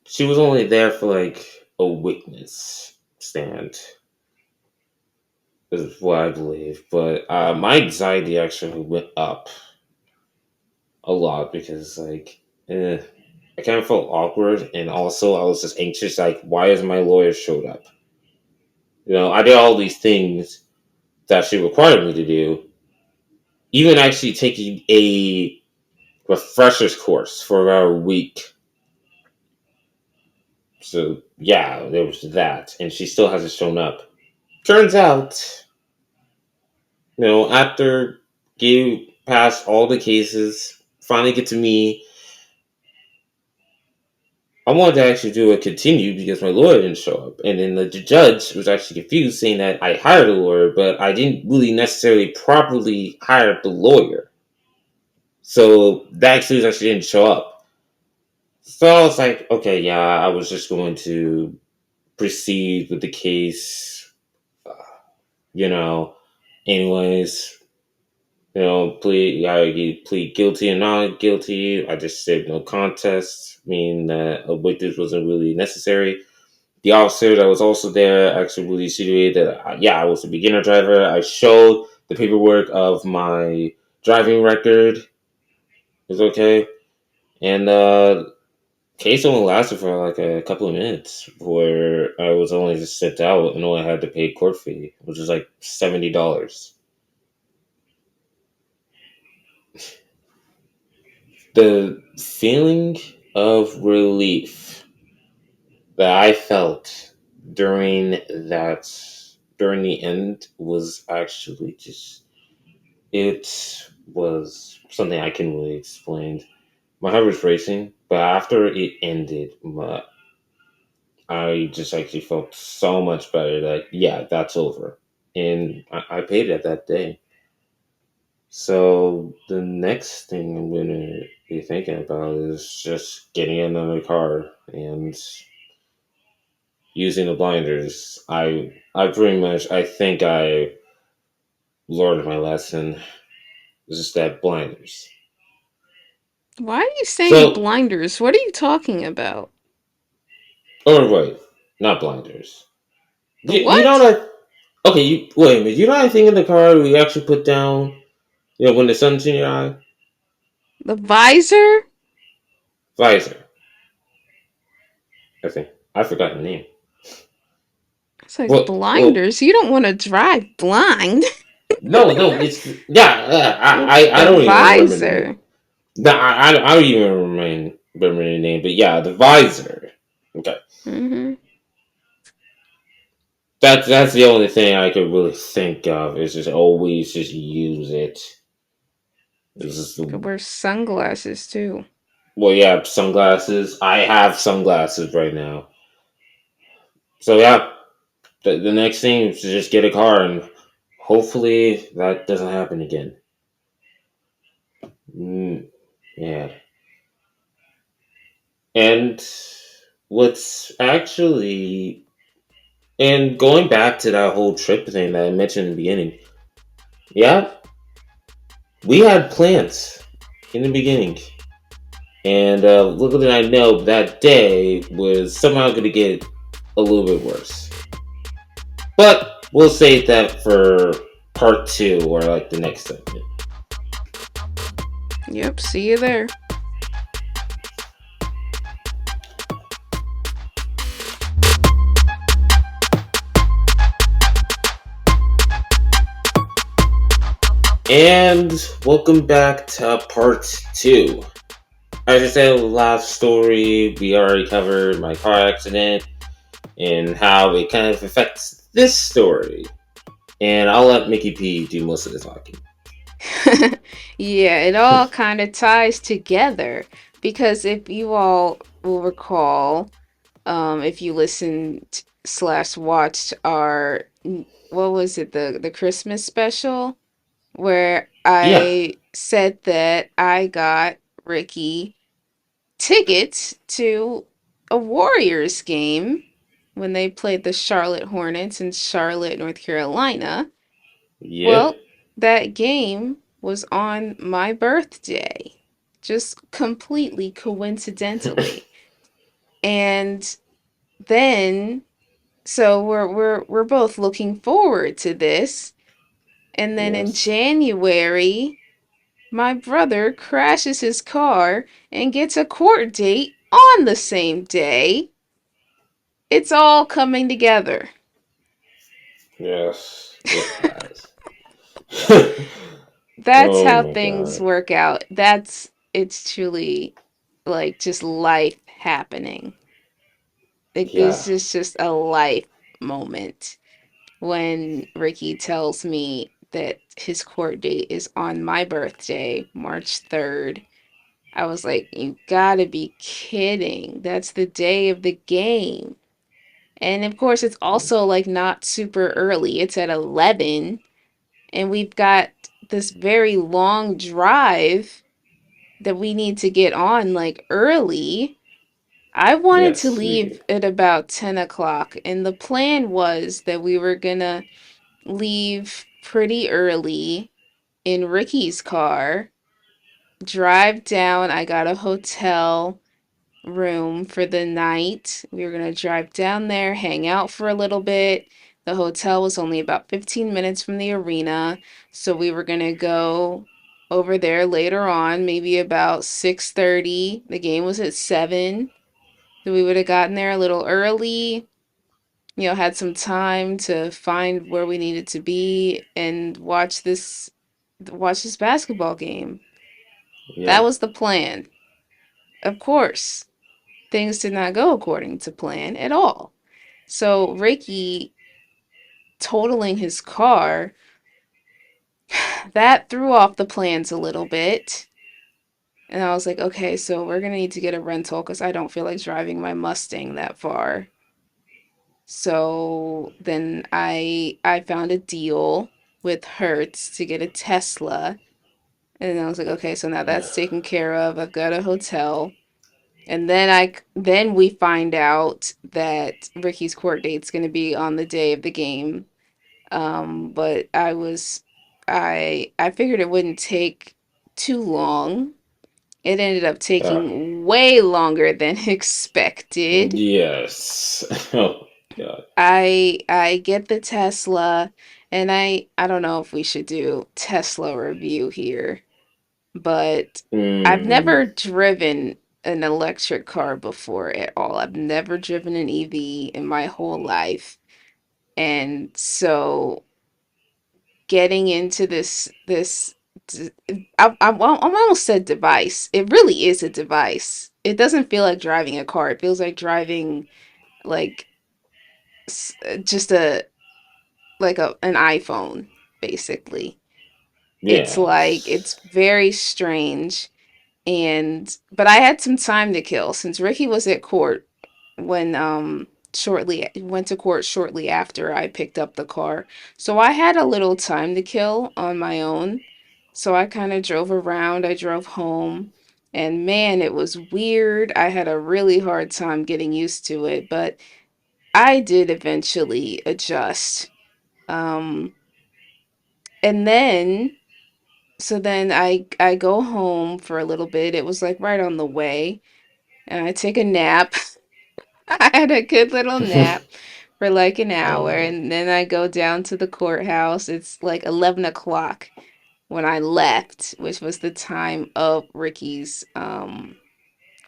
she was only there for like a witness stand, is what I believe. But my anxiety actually went up a lot because, like, I kind of felt awkward. And also, I was just anxious, like, why hasn't my lawyer showed up? I did all these things that she required me to do, even actually taking a refreshers course for about a week. So yeah, there was that, and she still hasn't shown up. Turns out, after getting past all the cases, finally get to me. I wanted to actually do a continue because my lawyer didn't show up, and then the judge was actually confused, saying that I hired a lawyer, but I didn't really necessarily properly hire the lawyer. So that excuse actually didn't show up. So I was like, okay, yeah, I was just going to proceed with the case, uh, you know. Anyways, plead guilty and not guilty. I just said no contest, meaning that a witness wasn't really necessary. The officer that was also there actually really situated that, yeah, I was a beginner driver. I showed the paperwork of my driving record. It was okay. And case only lasted for like a couple of minutes, where I was only just sent out and only had to pay court fee, which was like $70. The feeling of relief that I felt during that during the end was actually just it was something I can really explain. My heart was racing, but after it ended, I just actually felt so much better that yeah, that's over, and I paid it that day. So the next thing I'm gonna be thinking about is just getting another car and using the blinders. I pretty much I think I learned my lesson. It's just that blinders. Why are you saying So blinders? What are you talking about? or wait, not blinders. You know What? that okay, you wait a minute, you know that thing in the car we actually put down, when the sun's in your eye? The visor? Visor, I think. I forgot the name. It's like Well, blinders. You don't want to drive blind. no, it's yeah. It's I the don't even remember the name. visor. No, I don't even remember the name, but yeah, the visor. Okay, Mm-hmm. that's the only thing I could really think of. Is just always just use it. It's just Could wear sunglasses too. well, yeah, sunglasses. I have sunglasses right now, so yeah. The next thing is to just get a car, and hopefully that doesn't happen again. Mm, yeah, and what's actually and going back to that whole trip thing that I mentioned in the beginning, yeah, we had plans in the beginning, and little did I know that day was somehow going to get a little bit worse. But we'll save that for part two or like the next segment. Yep, see you there. And welcome back to part two. As I said, last story we already covered my car accident and how it kind of affects this story. And I'll let Mickey P do most of the talking. Yeah, it all kind of ties together because if you all will recall, if you listened slash watched our what was it, the Christmas special where Yeah, I said that I got Ricky tickets to a Warriors game when they played the Charlotte Hornets in Charlotte, North Carolina. yep, Well, that game was on my birthday, just completely coincidentally. And then so we're both looking forward to this. And then in yes, January, my brother crashes his car and gets a court date on the same day. It's all coming together. yes, it has. That's Oh how my things god. work out. It's truly like just life happening. Like Yeah, this is just a life moment when Ricky tells me that his court date is on my birthday, March 3rd. I was like, you gotta be kidding. That's the day of the game. And of course, it's also like not super early. It's at 11, and we've got this very long drive that we need to get on like early. I wanted to yes, we do. leave at about 10 o'clock, and the plan was that we were gonna leave pretty early in Ricky's car, drive down. I got a hotel room for the night. We were going to drive down there, hang out for a little bit. The hotel was only about 15 minutes from the arena, so we were going to go over there later on, maybe about 6:30. The game was at 7. So we would have gotten there a little early, had some time to find where we needed to be and watch this basketball game. That Yeah. was the plan. Of course, things did not go according to plan at all. So Ricky totaling his car, that threw off the plans a little bit. And I was like, okay, so we're gonna need to get a rental because I don't feel like driving my Mustang that far. So then I found a deal with Hertz to get a Tesla. And I was like, okay, so now that's taken care of. I've got a hotel. And then we find out that Ricky's court date's gonna be on the day of the game. But I figured it wouldn't take too long. It ended up Uh, taking way longer than expected. yes. Oh God. I get the Tesla, and I don't know if we should do Tesla review here, but I've Mm, never driven an electric car before at all. I've never driven an EV in my whole life. And so getting into this I'm almost said device. It really is a device. It doesn't feel like driving a car. It feels like driving like just an iPhone basically. It's yes. very strange. And but I had some time to kill since Ricky was at court when shortly went to court shortly after I picked up the car. So I had a little time to kill on my own. So I kind of drove around, I drove home, and man, it was weird. I had a really hard time getting used to it, but I did eventually adjust. Um and then then I go home for a little bit. It was like right on the way, and I take a nap. I had a good little nap for like an hour, uh, and then I go down to the courthouse. It's like 11 o'clock when I left, which was the time of Ricky's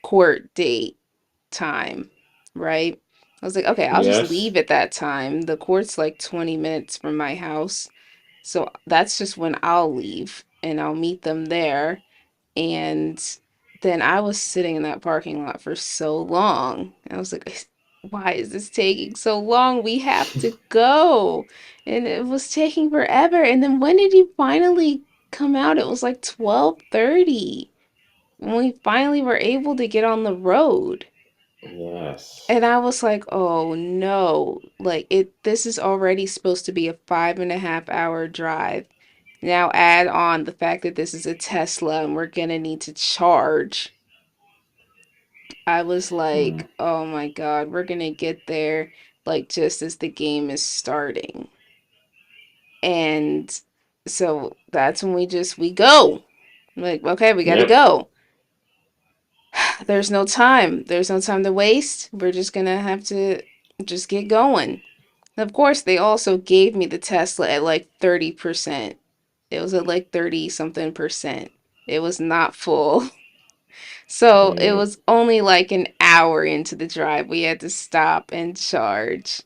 court date time, right? I was like, okay, I'll just yes. leave at that time. The court's like 20 minutes from my house. So that's just when I'll leave and I'll meet them there. And then I was sitting in that parking lot for so long. I was like, why is this taking so long? We have to go. And it was taking forever. And then when did he finally come out? It was like 12:30 when we finally were able to get on the road. Yes. And I was like, oh no, like this is already supposed to be a 5.5 hour drive. Now add on the fact that this is a Tesla and we're gonna need to charge. I was Mm, like, oh my God, we're gonna get there like just as the game is starting. And so that's when we go. Like, okay, we gotta yep. go. There's no time. There's no time to waste. We're just gonna have to just get going. And of course, they also gave me the Tesla at like 30%. It was at like 30 something percent. It was not full. So it Mm, was only like an hour into the drive. We had to stop and charge.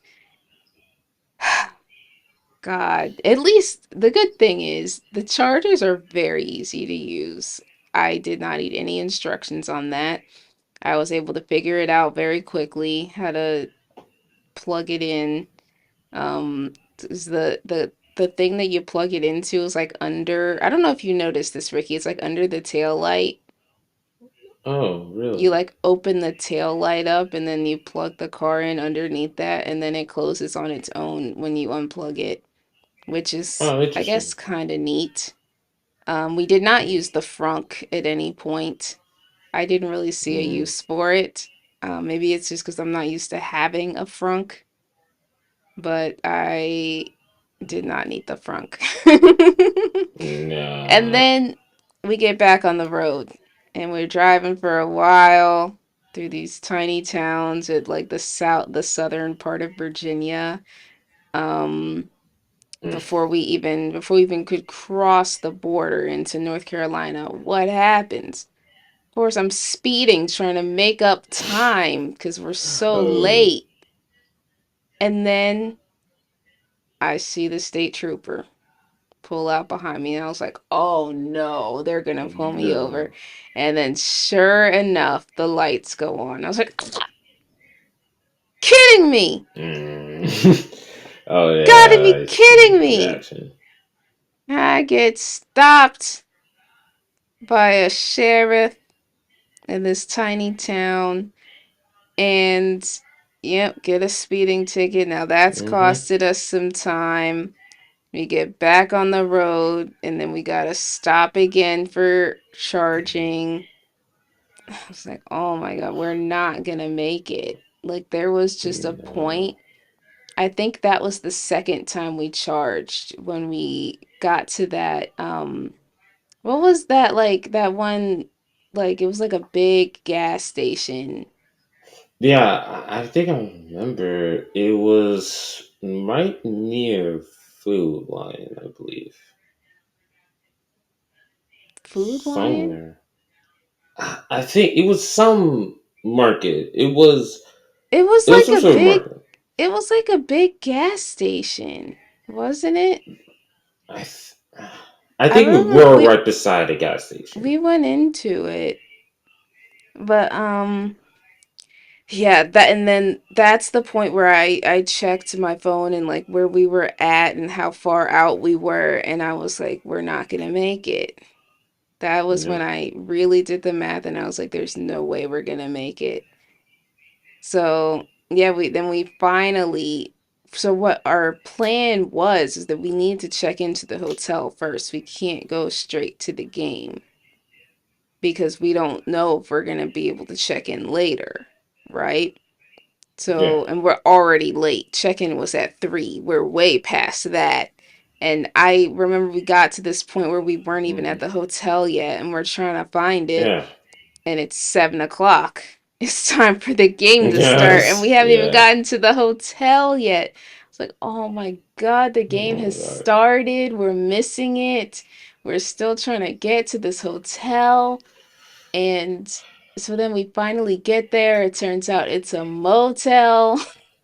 God, at least the good thing is the chargers are very easy to use. I did not need any instructions on that. I was able to figure it out very quickly, how to plug it in. Is the thing that you plug it into is like under, I don't know if you noticed this, Ricky, it's like under the tail light. oh, You really? like open the tail light up and then you plug the car in underneath that and then it closes on its own when you unplug it, which is, Oh, I interesting. guess, kind of neat. We did not use the frunk at any point. I didn't really see a Mm, use for it. Maybe it's just because I'm not used to having a frunk, but I did not need the frunk. And nah. then we get back on the road and we're driving for a while through these tiny towns at like the southern part of Virginia. Um, Mm, before we even could cross the border into North Carolina, what happens? course, I'm speeding, trying to make up time because we're so Oh, late. And then I see the state trooper pull out behind me, and I was like, oh no, they're gonna pull me over. no. And then, sure enough, the lights go on. I was like, kidding me! Mm. Oh Gotta yeah, be I kidding see the me! reaction. I get stopped by a sheriff in this tiny town and yep, get a speeding ticket. Now that's Mm-hmm. costed us some time. We get back on the road and then we gotta stop again for charging. I was like, oh my God, we're not gonna make it. Like, there was just a No. point. I think that was the second time we charged when we got to that. What was that, like, that one, like, it was like a big gas station. Yeah, I think I remember it was right near Food Lion, I believe. Food Lion? Somewhere. I think it was some market. It was some sort of market. It was like a big gas station, wasn't it? I th- I I think we remember were right beside a gas station. we went into it, but yeah, that and then that's the point where I checked my phone and like where we were at and how far out we were, and I was like, we're not gonna make it. That was when No. I really did the math and I was like, there's no way we're gonna make it. So yeah, we finally, so what our plan was is that we need to check into the hotel first. We can't go straight to the game because we don't know if we're gonna be able to check in later, right? Yeah. So, and we're already late. Check-in was at 3. We're way past that. And I remember we got to this point where we weren't even at Mm. the hotel yet, and we're trying to find it, Yeah. and it's 7 o'clock. It's time for the game to start, and we Yes. haven't even Yeah. gotten to the hotel yet. It's like, oh my God, the game Oh has god. started. We're missing it. We're still trying to get to this hotel. And so then we finally get there. It turns out it's a motel.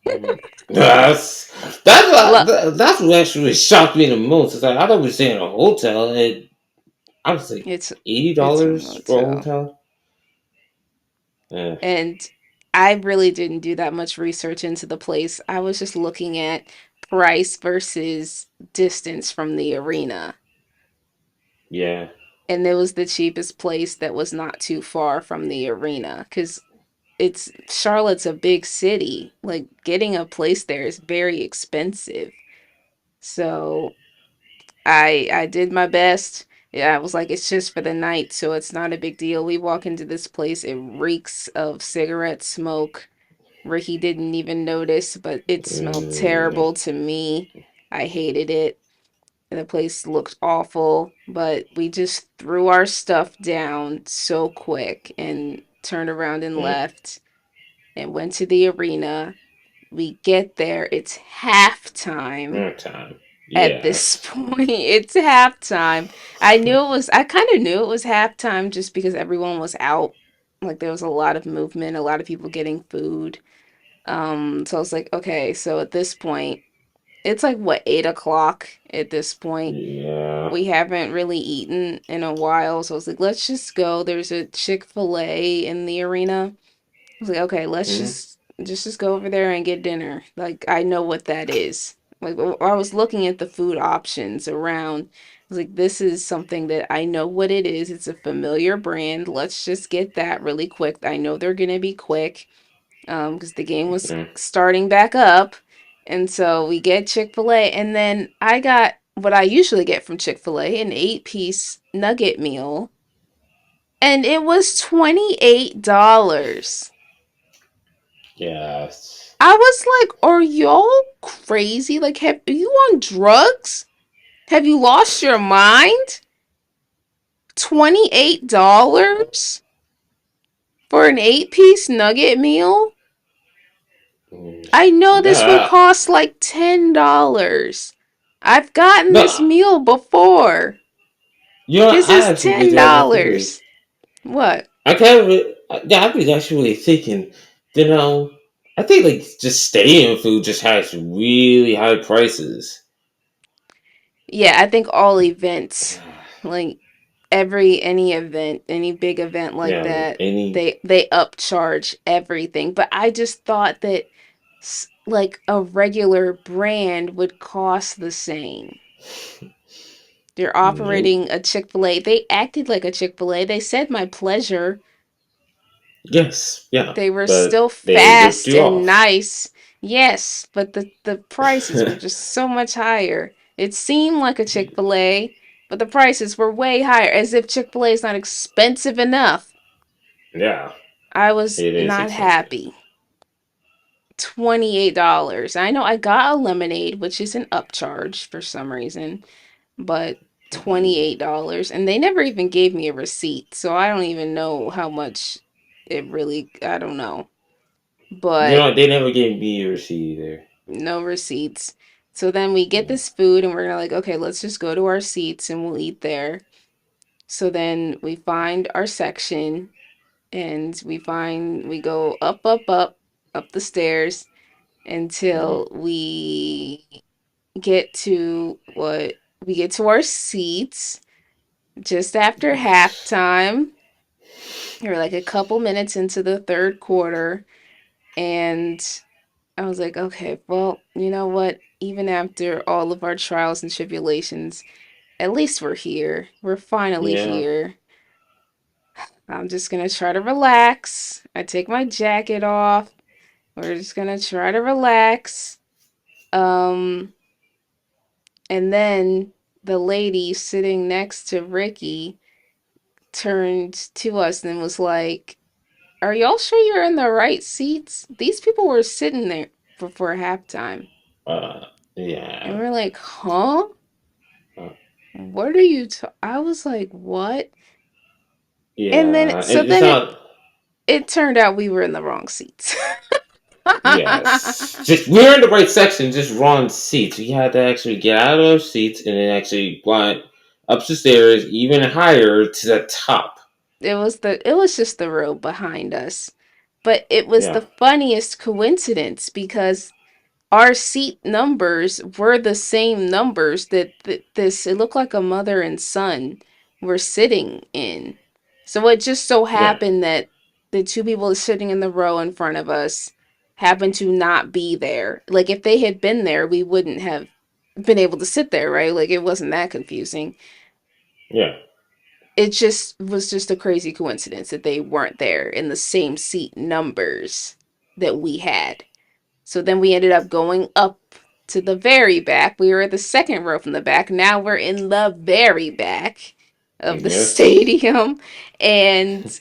Mm. That's Look, that's what actually shocked me the most. It's like I thought we were staying in a hotel, and I was like it's eighty it's a dollars for a motel. hotel. Yeah. And I really didn't do that much research into the place. I was just looking at price versus distance from the arena. Yeah. And it was the cheapest place that was not too far from the arena because it's Charlotte's a big city. Like getting a place there is very expensive. So I did my best. Yeah, I was like, it's just for the night, so it's not a big deal. We walk into this place, it reeks of cigarette smoke. Ricky didn't even notice, but it smelled Mm. terrible to me. I hated it. And the place looked awful, but we just threw our stuff down so quick and turned around and Mm. left and went to the arena. We get there, it's halftime That time. at this Yes. point. It's halftime. I kind of knew it was halftime just because everyone was out. Like there was a lot of movement, a lot of people getting food. So I was like, okay, so at this point, it's like what, 8 o'clock at this point. Yeah. We haven't really eaten in a while. So I was like, let's just go. There's a Chick-fil-A in the arena. I was like, okay, let's Mm. just go over there and get dinner. Like I know what that is. Like I was looking at the food options around. I was like, this is something that I know what it is. It's a familiar brand. Let's just get that really quick. I know they're gonna be quick because the game was Mm. starting back up. And so we get Chick-fil-A, and then I got what I usually get from Chick-fil-A, an 8-piece nugget meal, and it was $28. Yes. I was like, are y'all crazy? Like, are you on drugs? Have you lost your mind? $28 for an 8-piece nugget meal? Mm. I know this would Nah. cost like $10. I've gotten this No. meal before. You know, This I is actually did that yesterday. $10. What? I kind of, yeah, I've been actually thinking, you know, I think like just stadium food just has really high prices. Yeah, I think all events, like any event, any big event like Yeah, like that, any, they upcharge everything. But I just thought that like a regular brand would cost the same. They're mm, operating a Chick-fil-A. They acted like a Chick-fil-A. They said my pleasure. yes, yeah, They were but still they ripped fast you and off. nice. Yes, but the prices were just so much higher. It seemed like a Chick-fil-A, but the prices were way higher, as if Chick-fil-A is not expensive enough. Yeah, I was it is not expensive. happy. $28. I know I got a lemonade, which is an upcharge for some reason, but $28. And they never even gave me a receipt, so I don't even know how much it really, I don't know. You But know, they never gave me a receipt either. no receipts. So then we get Yeah. this food and we're gonna like, okay, let's just go to our seats and we'll eat there. So then we find our section and we go up the stairs Mhm. until get to we get to our seats just after halftime. We're like a couple minutes into the third quarter, and I was like, okay, well, you know what? Even after all of our trials and tribulations, at least we're here. We're finally Yeah. here. I'm just gonna try to relax. I take my jacket off. We're just gonna try to relax. Um, and then the lady sitting next to Ricky turned to us and was like, "Are y'all sure you're in the right seats? These people were sitting there for halftime." Uh, And yeah. we're like, "Huh? Uh, What are you I was like, "What?" And then yeah. so It's then not. it turned out we were in the wrong seats. Yes. Just we're in the right section, just wrong seats. We had to actually get out of those seats and then actually went up the stairs even higher to the top. It was just the row behind us. But it was Yeah. the funniest coincidence because our seat numbers were the same numbers that this it looked like a mother and son were sitting in. So it just so Yeah. happened that the two people sitting in the row in front of us happened to not be there. Like if they had been there, we wouldn't have been able to sit there, right? Like it wasn't that confusing. Yeah. It just was just a crazy coincidence that they weren't there in the same seat numbers that we had. So then we ended up going up to the very back. We were at the second row from the back. Now we're in the very back of the Yes. stadium. And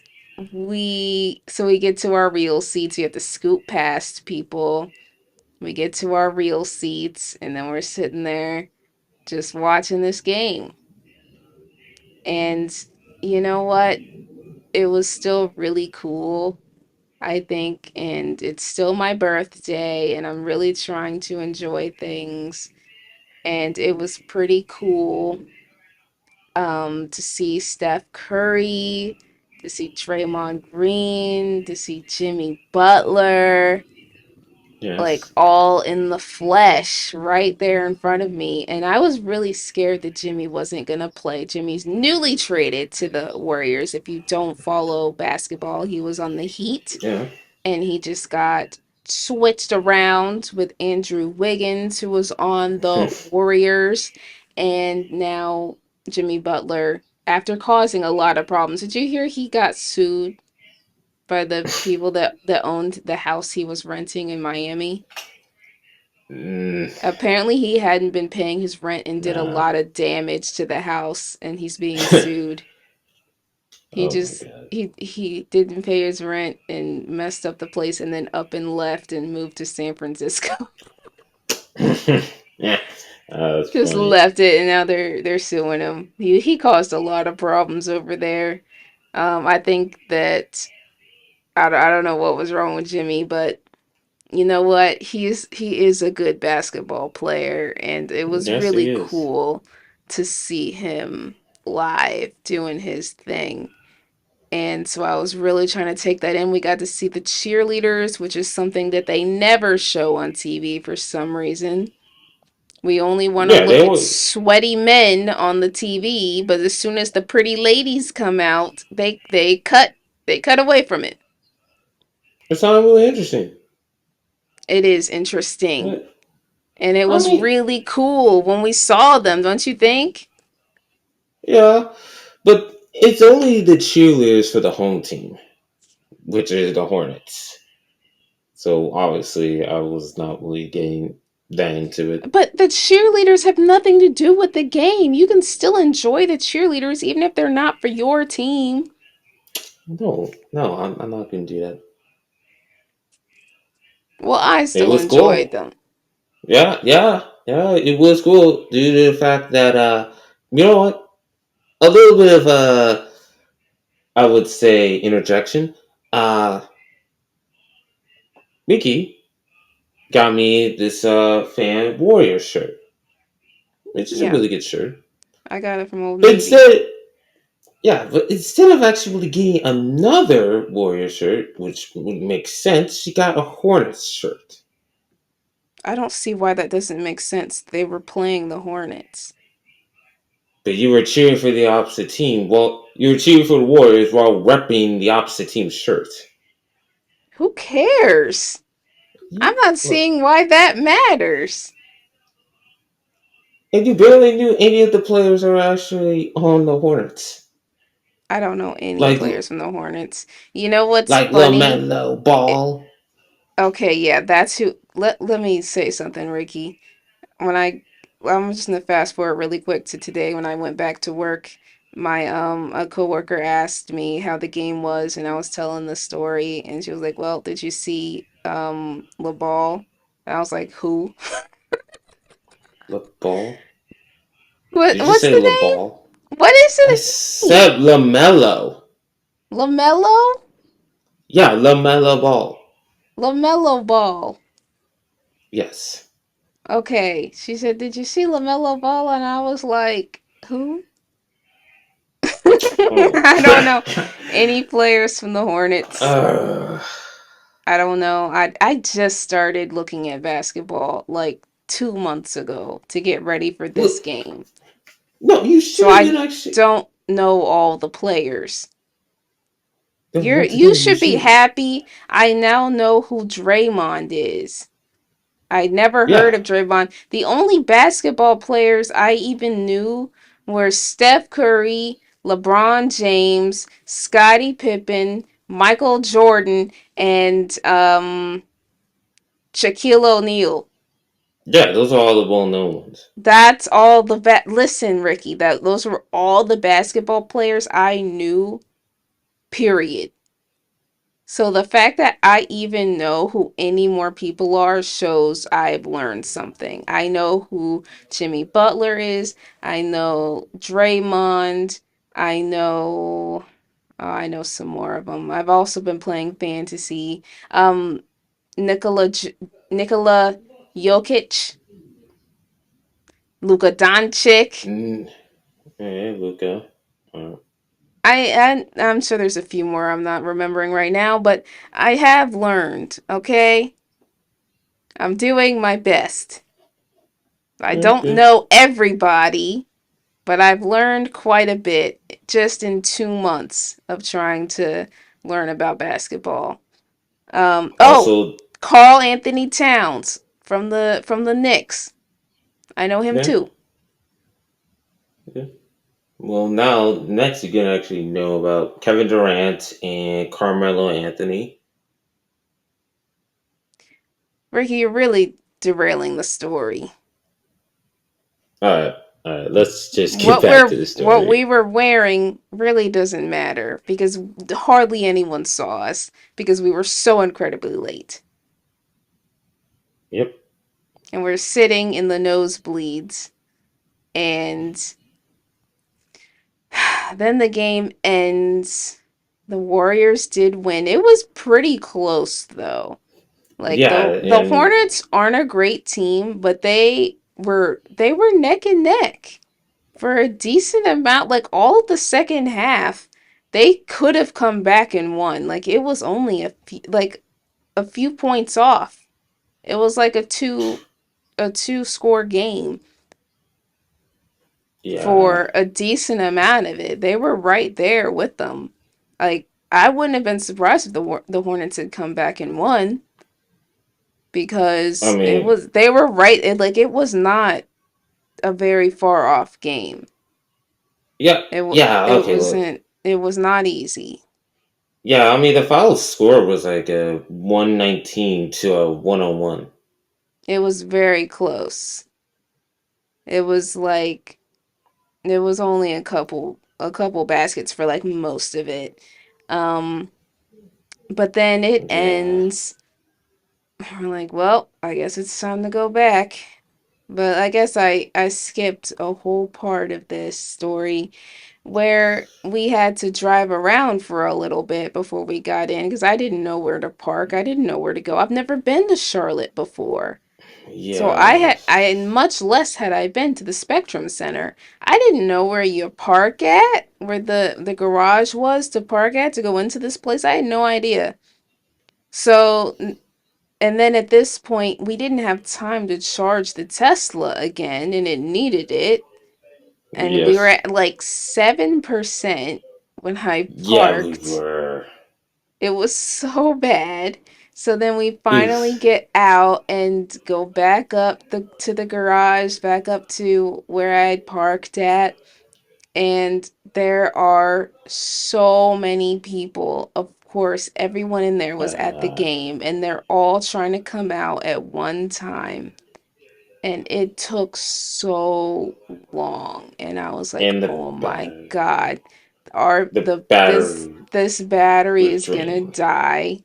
we get to our real seats. We have to scoot past people. We get to our real seats, and then we're sitting there just watching this game. And you know what? It was still really cool, I think, and it's still my birthday, and I'm really trying to enjoy things. And it was pretty cool to see Steph Curry, to see Draymond Green, to see Jimmy Butler, like Yes. all in the flesh right there in front of me. And I was really scared that Jimmy wasn't going to play. Jimmy's newly traded to the Warriors. If you don't follow basketball, he was on the Heat Yeah. and he just got switched around with Andrew Wiggins, who was on the Warriors, and now Jimmy Butler, after causing a lot of problems. Did you hear he got sued by the people that owned the house he was renting in Miami? Mm, Apparently, he hadn't been paying his rent and did a nah. lot of damage to the house, and he's being sued. He Oh my just he didn't pay his rent and messed up the place and then up and left and moved to San Francisco. god. Yeah. That's Just funny. left it and now they're suing him. He caused a lot of problems over there. I think that I don't know what was wrong with Jimmy, but you know what? He is a good basketball player and it was Yes, he really is. cool to see him live doing his thing. And so I was really trying to take that in. We got to see the cheerleaders, which is something that they never show on TV for some reason. We only want to Yeah, they look at always. sweaty men on the TV, but as soon as the pretty ladies come out, they cut away from it. It's not really interesting. It is interesting. But, And it I was mean, really cool when we saw them, don't you think? yeah, but it's only the cheerleaders for the home team, which is the Hornets. So obviously, I was not really getting that into it. But the cheerleaders have nothing to do with the game. You can still enjoy the cheerleaders even if they're not for your team. No, no, I'm not going to do that. Well, I It still was enjoyed cool. them. Yeah, yeah, yeah. It was cool due to the fact that you know what, a little bit of I would say interjection. Uh, Mickey got me this fan warrior shirt, which is a Yeah, really good shirt. I got it from Old But Navy. instead of actually getting another warrior shirt, which would make sense, she got a Hornets shirt. I don't see why that doesn't make sense. They were playing the Hornets. But you were cheering for the opposite team. Well, you were cheering for the Warriors while repping the opposite team's shirt. Who cares? I'm not Look, seeing why that matters. and you barely knew any of the players are actually on the Hornets. I don't know any Like players from the Hornets. You know what's like funny? LaMelo Eh, Ball. Okay, yeah, that's who. Let me say something, Ricky. When I'm just gonna fast forward really quick to today when I went back to work. My a coworker asked me how the game was, and I was telling the story, and she was like, "Well, did you see LeBall?" And I was like, "Who? LaBall? Did you What's say the name? LaBall? What is I the name? said LaMelo. LaMelo? Yeah, LaMelo Ball. LaMelo Ball. Yes. Okay." She said, "Did you see LaMelo Ball?" And I was like, "Who?" Oh. I don't know any players from the Hornets. uh, I don't know. I just started looking at basketball like 2 months ago to get ready for this look, game. no, you should So have I been actually. don't know all the players. Then once You again, you should be should. happy. I now know who Draymond is. I never heard Yeah, of Draymond. The only basketball players I even knew were Steph Curry, LeBron James, Scottie Pippen, Michael Jordan, and Shaquille O'Neal. yeah, those are all the well-known ones. That's all the listen, Ricky, that those were all the basketball players I knew, period. So the fact that I even know who any more people are shows I've learned something. I know who Jimmy Butler is. I know Draymond. I know I know some more of them. I've also been playing fantasy. Um Nikola Jokic, Luka Doncic. Mm, hey, Luca. Uh, I'm sure there's a few more I'm not remembering right now, but I have learned, okay? I'm doing my best. I don't okay. know everybody, but I've learned quite a bit just in 2 months of trying to learn about basketball. Oh, Also, Carl Anthony Towns from the Knicks. I know him yeah, too. yeah. Well, now next you can actually know about Kevin Durant and Carmelo Anthony. Ricky, you're really derailing the story. All right, all right. Let's just get what back we're to the what story. we were wearing really doesn't matter because hardly anyone saw us because we were so incredibly late. Yep. And we're sitting in the nosebleeds, and then the game ends. The Warriors did win. It was pretty close though. Like Yeah, the and Hornets aren't a great team, but they were neck and neck for a decent amount, like all of the second half. They could have come back and won. Like it was only a few points off. It was like a two score game Yeah. for a decent amount of it. They were right there with them. Like I wouldn't have been surprised if the Hornets had come back and won I because mean, they were right. It was not a very far off game. yeah, yeah. It Okay, look. wasn't. It was not easy. Yeah, I mean, the final score was like a 119 to a 101. It was very close. It was like it was only a couple baskets for like most of it. Um, but then it Yeah. ends. We're like, well, I guess it's time to go back. But I guess I skipped a whole part of this story where we had to drive around for a little bit before we got in because I didn't know where to park. I didn't know where to go. I've never been to Charlotte before. So Yeah. much less had I been to the Spectrum Center. I didn't know where you park at, where the garage was to park at to go into this place. I had no idea. So, and then at this point, we didn't have time to charge the Tesla again, and it needed it. And we were Yes. at like 7% when I Yeah, we parked. were. It was so bad. So then we finally Oof. get out and go back up to the garage, back up to where I'd parked at, and there are so many people. Of course, everyone in there was at the Uh, game and they're all trying to come out at one time. And it took so long. And I was like, and the "Oh my battery, God. Our the the battery this battery was is gonna draining. die.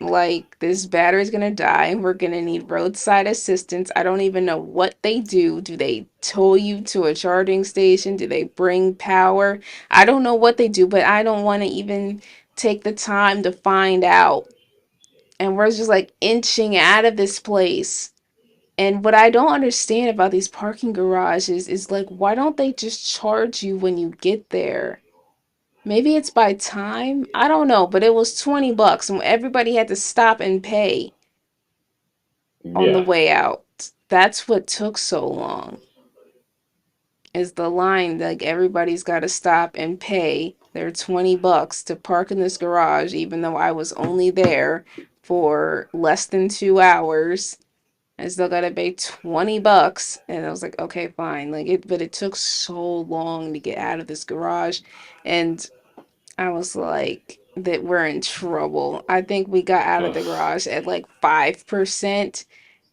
Like this battery's gonna die. We're gonna need roadside assistance. I don't even know what they do. Do they tow you to a charging station? Do they bring power? I don't know what they do, but I don't want to even take the time to find out. And we're just like inching out of this place. And what I don't understand about these parking garages is like, why don't they just charge you when you get there? Maybe it's by time. I don't know, but it was $20 and everybody had to stop and pay on the Yeah. way out. That's what took so long. Is the line like everybody's got to stop and pay their $20 to park in this garage even though I was only there for less than 2 hours. I still got to pay $20 and I was like, "Okay, fine." But it took so long to get out of this garage and I was like, that we're in trouble. I think we got out of Ugh. the garage at like 5%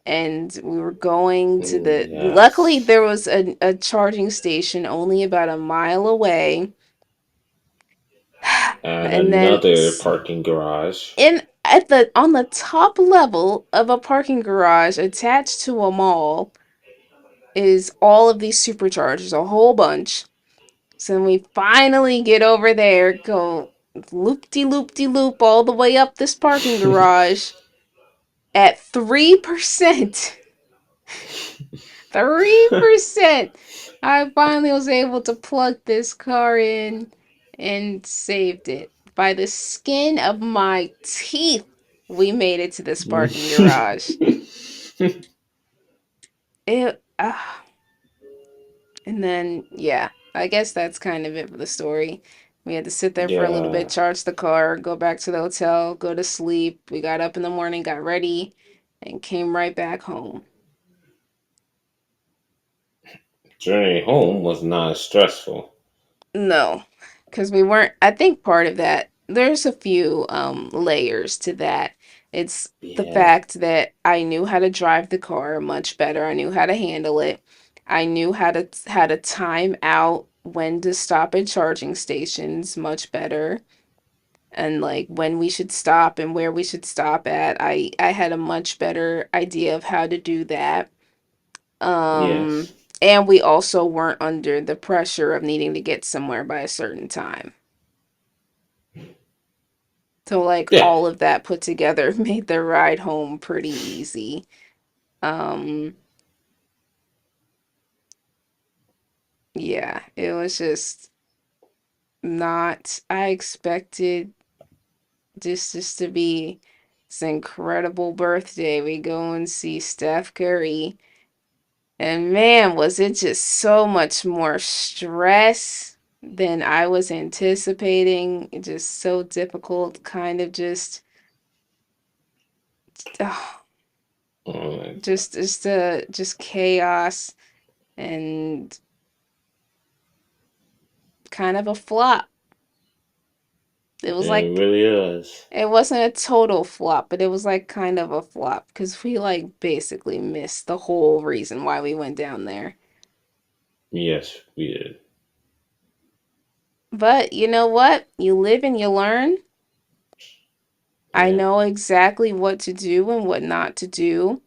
and we were going to luckily Yes. there was a charging station only about a mile away. And And then another parking garage. in at the on the top level of a parking garage attached to a mall is all of these superchargers, a whole bunch. So then we finally get over there, go loop de loop de loop all the way up this parking garage at 3%. 3%. I finally was able to plug this car in and saved it. By the skin of my teeth, we made it to this parking garage. It, and then, yeah, I guess that's kind of it for the story. We had to sit there for a little bit, Yeah. charge the car, go back to the hotel, go to sleep. We got up in the morning, got ready, and came right back home. Journey home was not stressful. No, because we weren't. I think part of that, there's a few layers to that. It's the Yeah. fact that I knew how to drive the car much better. I knew how to handle it. I knew how to time out when to stop at charging stations much better and like when we should stop and where we should stop at. I had a much better idea of how to do that. Um, Yes. and we also weren't under the pressure of needing to get somewhere by a certain time. So like Yeah. all of that put together made the ride home pretty easy. Um, yeah, it was just not. I expected this just to be this incredible birthday. We go and see Steph Curry. And man, was it just so much more stress than I was anticipating. It just so difficult, kind of ugh, Uh, just chaos and kind of a flop. It was it like really is. it wasn't a total flop, but it was like kind of a flop because we like basically missed the whole reason why we went down there. Yes, we did. But you know what? You live and you learn. I Yeah, know exactly what to do and what not to do.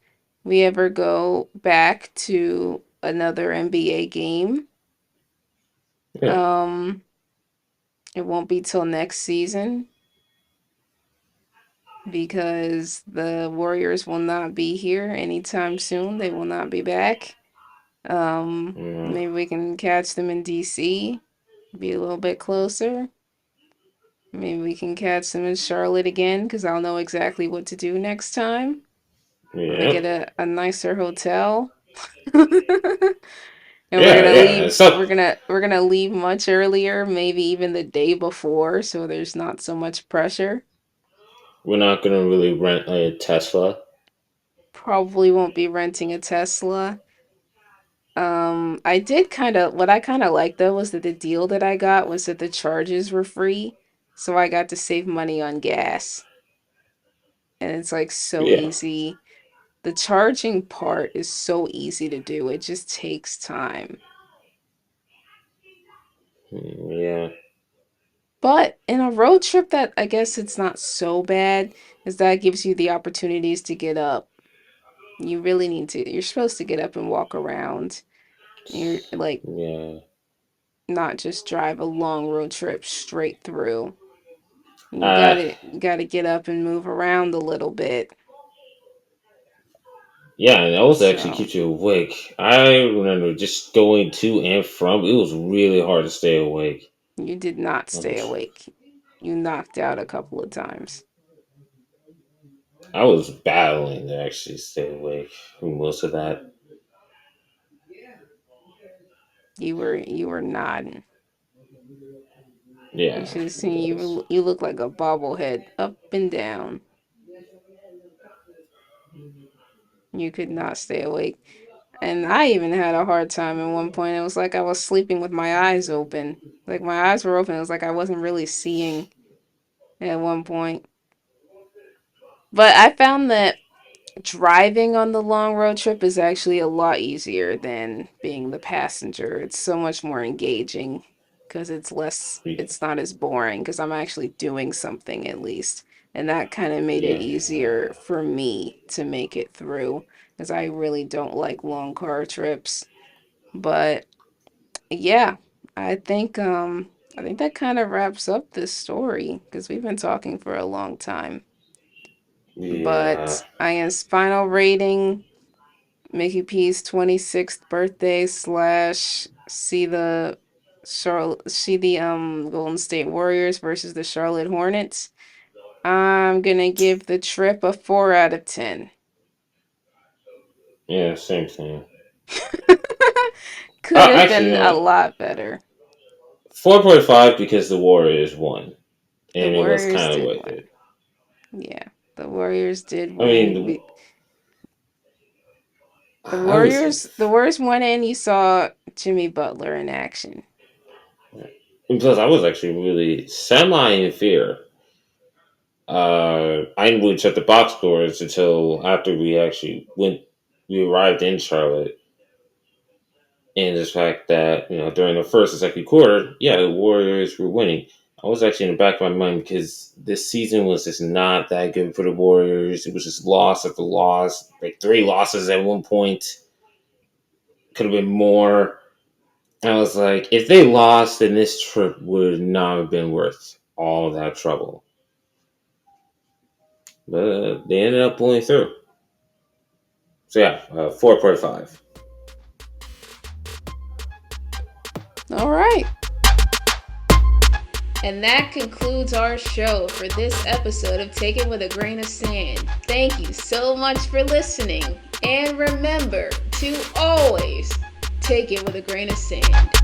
We ever go back to another NBA game. yeah, Um, it won't be till next season because the Warriors will not be here anytime soon. They will not be back. yeah, Maybe we can catch them in DC, be a little bit closer. Maybe we can catch them in Charlotte again because I'll know exactly what to do next time. I'm gonna yeah, get a nicer hotel. And we're yeah, gonna yeah. leave It's up. we're gonna leave much earlier, maybe even the day before, so there's not so much pressure. We're not gonna really rent a Tesla. Probably won't be renting a Tesla. I did kind of what I kind of liked though was that the deal that I got was that the charges were free, so I got to save money on gas. And it's like so Yeah, easy. The charging part is so easy to do. It just takes time. yeah, But in a road trip that I guess it's not so bad, is that gives you the opportunities to get up. You really need to, you're supposed to get up and walk around. You're like yeah. not just drive a long road trip straight through. Uh, You gotta get up and move around a little bit. yeah, and that also actually So keeps you awake. I remember just going to and from. It was really hard to stay awake. you did not On the stay tr- awake. You knocked out a couple of times. I was battling to actually stay awake for most of that. You were nodding. You Yeah, should have seen because you look like a bobblehead up and down. You could not stay awake. And I even had a hard time at one point. It was like I was sleeping with my eyes open. Like my eyes were open. It was like I wasn't really seeing at one point. But I found that driving on the long road trip is actually a lot easier than being the passenger. It's so much more engaging because it's not as boring because I'm actually doing something at least. And that kind of made it yeah, easier for me to make it through because I really don't like long car trips. But yeah, I think that kind of wraps up this story because we've been talking for a long time. yeah, But Ian's final rating, Mickey P's 26th birthday slash see the Golden State Warriors versus the Charlotte Hornets. I'm gonna give the trip a 4 out of 10. yeah. Same thing. Could have Actually, been you know a what? lot better. 4.5 because the Warriors won, The and it was Warriors kind of did worth win. it. Yeah, the Warriors did I mean, win. I was The Warriors won and you saw Jimmy Butler in action. because I was actually really semi in fear. I didn't really check the box scores until after we actually went. We arrived in Charlotte, and the fact that during the first and second quarter, yeah, the Warriors were winning. I was actually in the back of my mind because this season was just not that good for the Warriors. It was just loss after loss, like three losses at one point. Could have been more. I was like, if they lost, then this trip would not have been worth all that trouble. But they ended up pulling through. So yeah, 4.5. All right. And that concludes our show for this episode of Take It With a Grain of Sand. Thank you so much for listening. And remember to always take it with a grain of sand.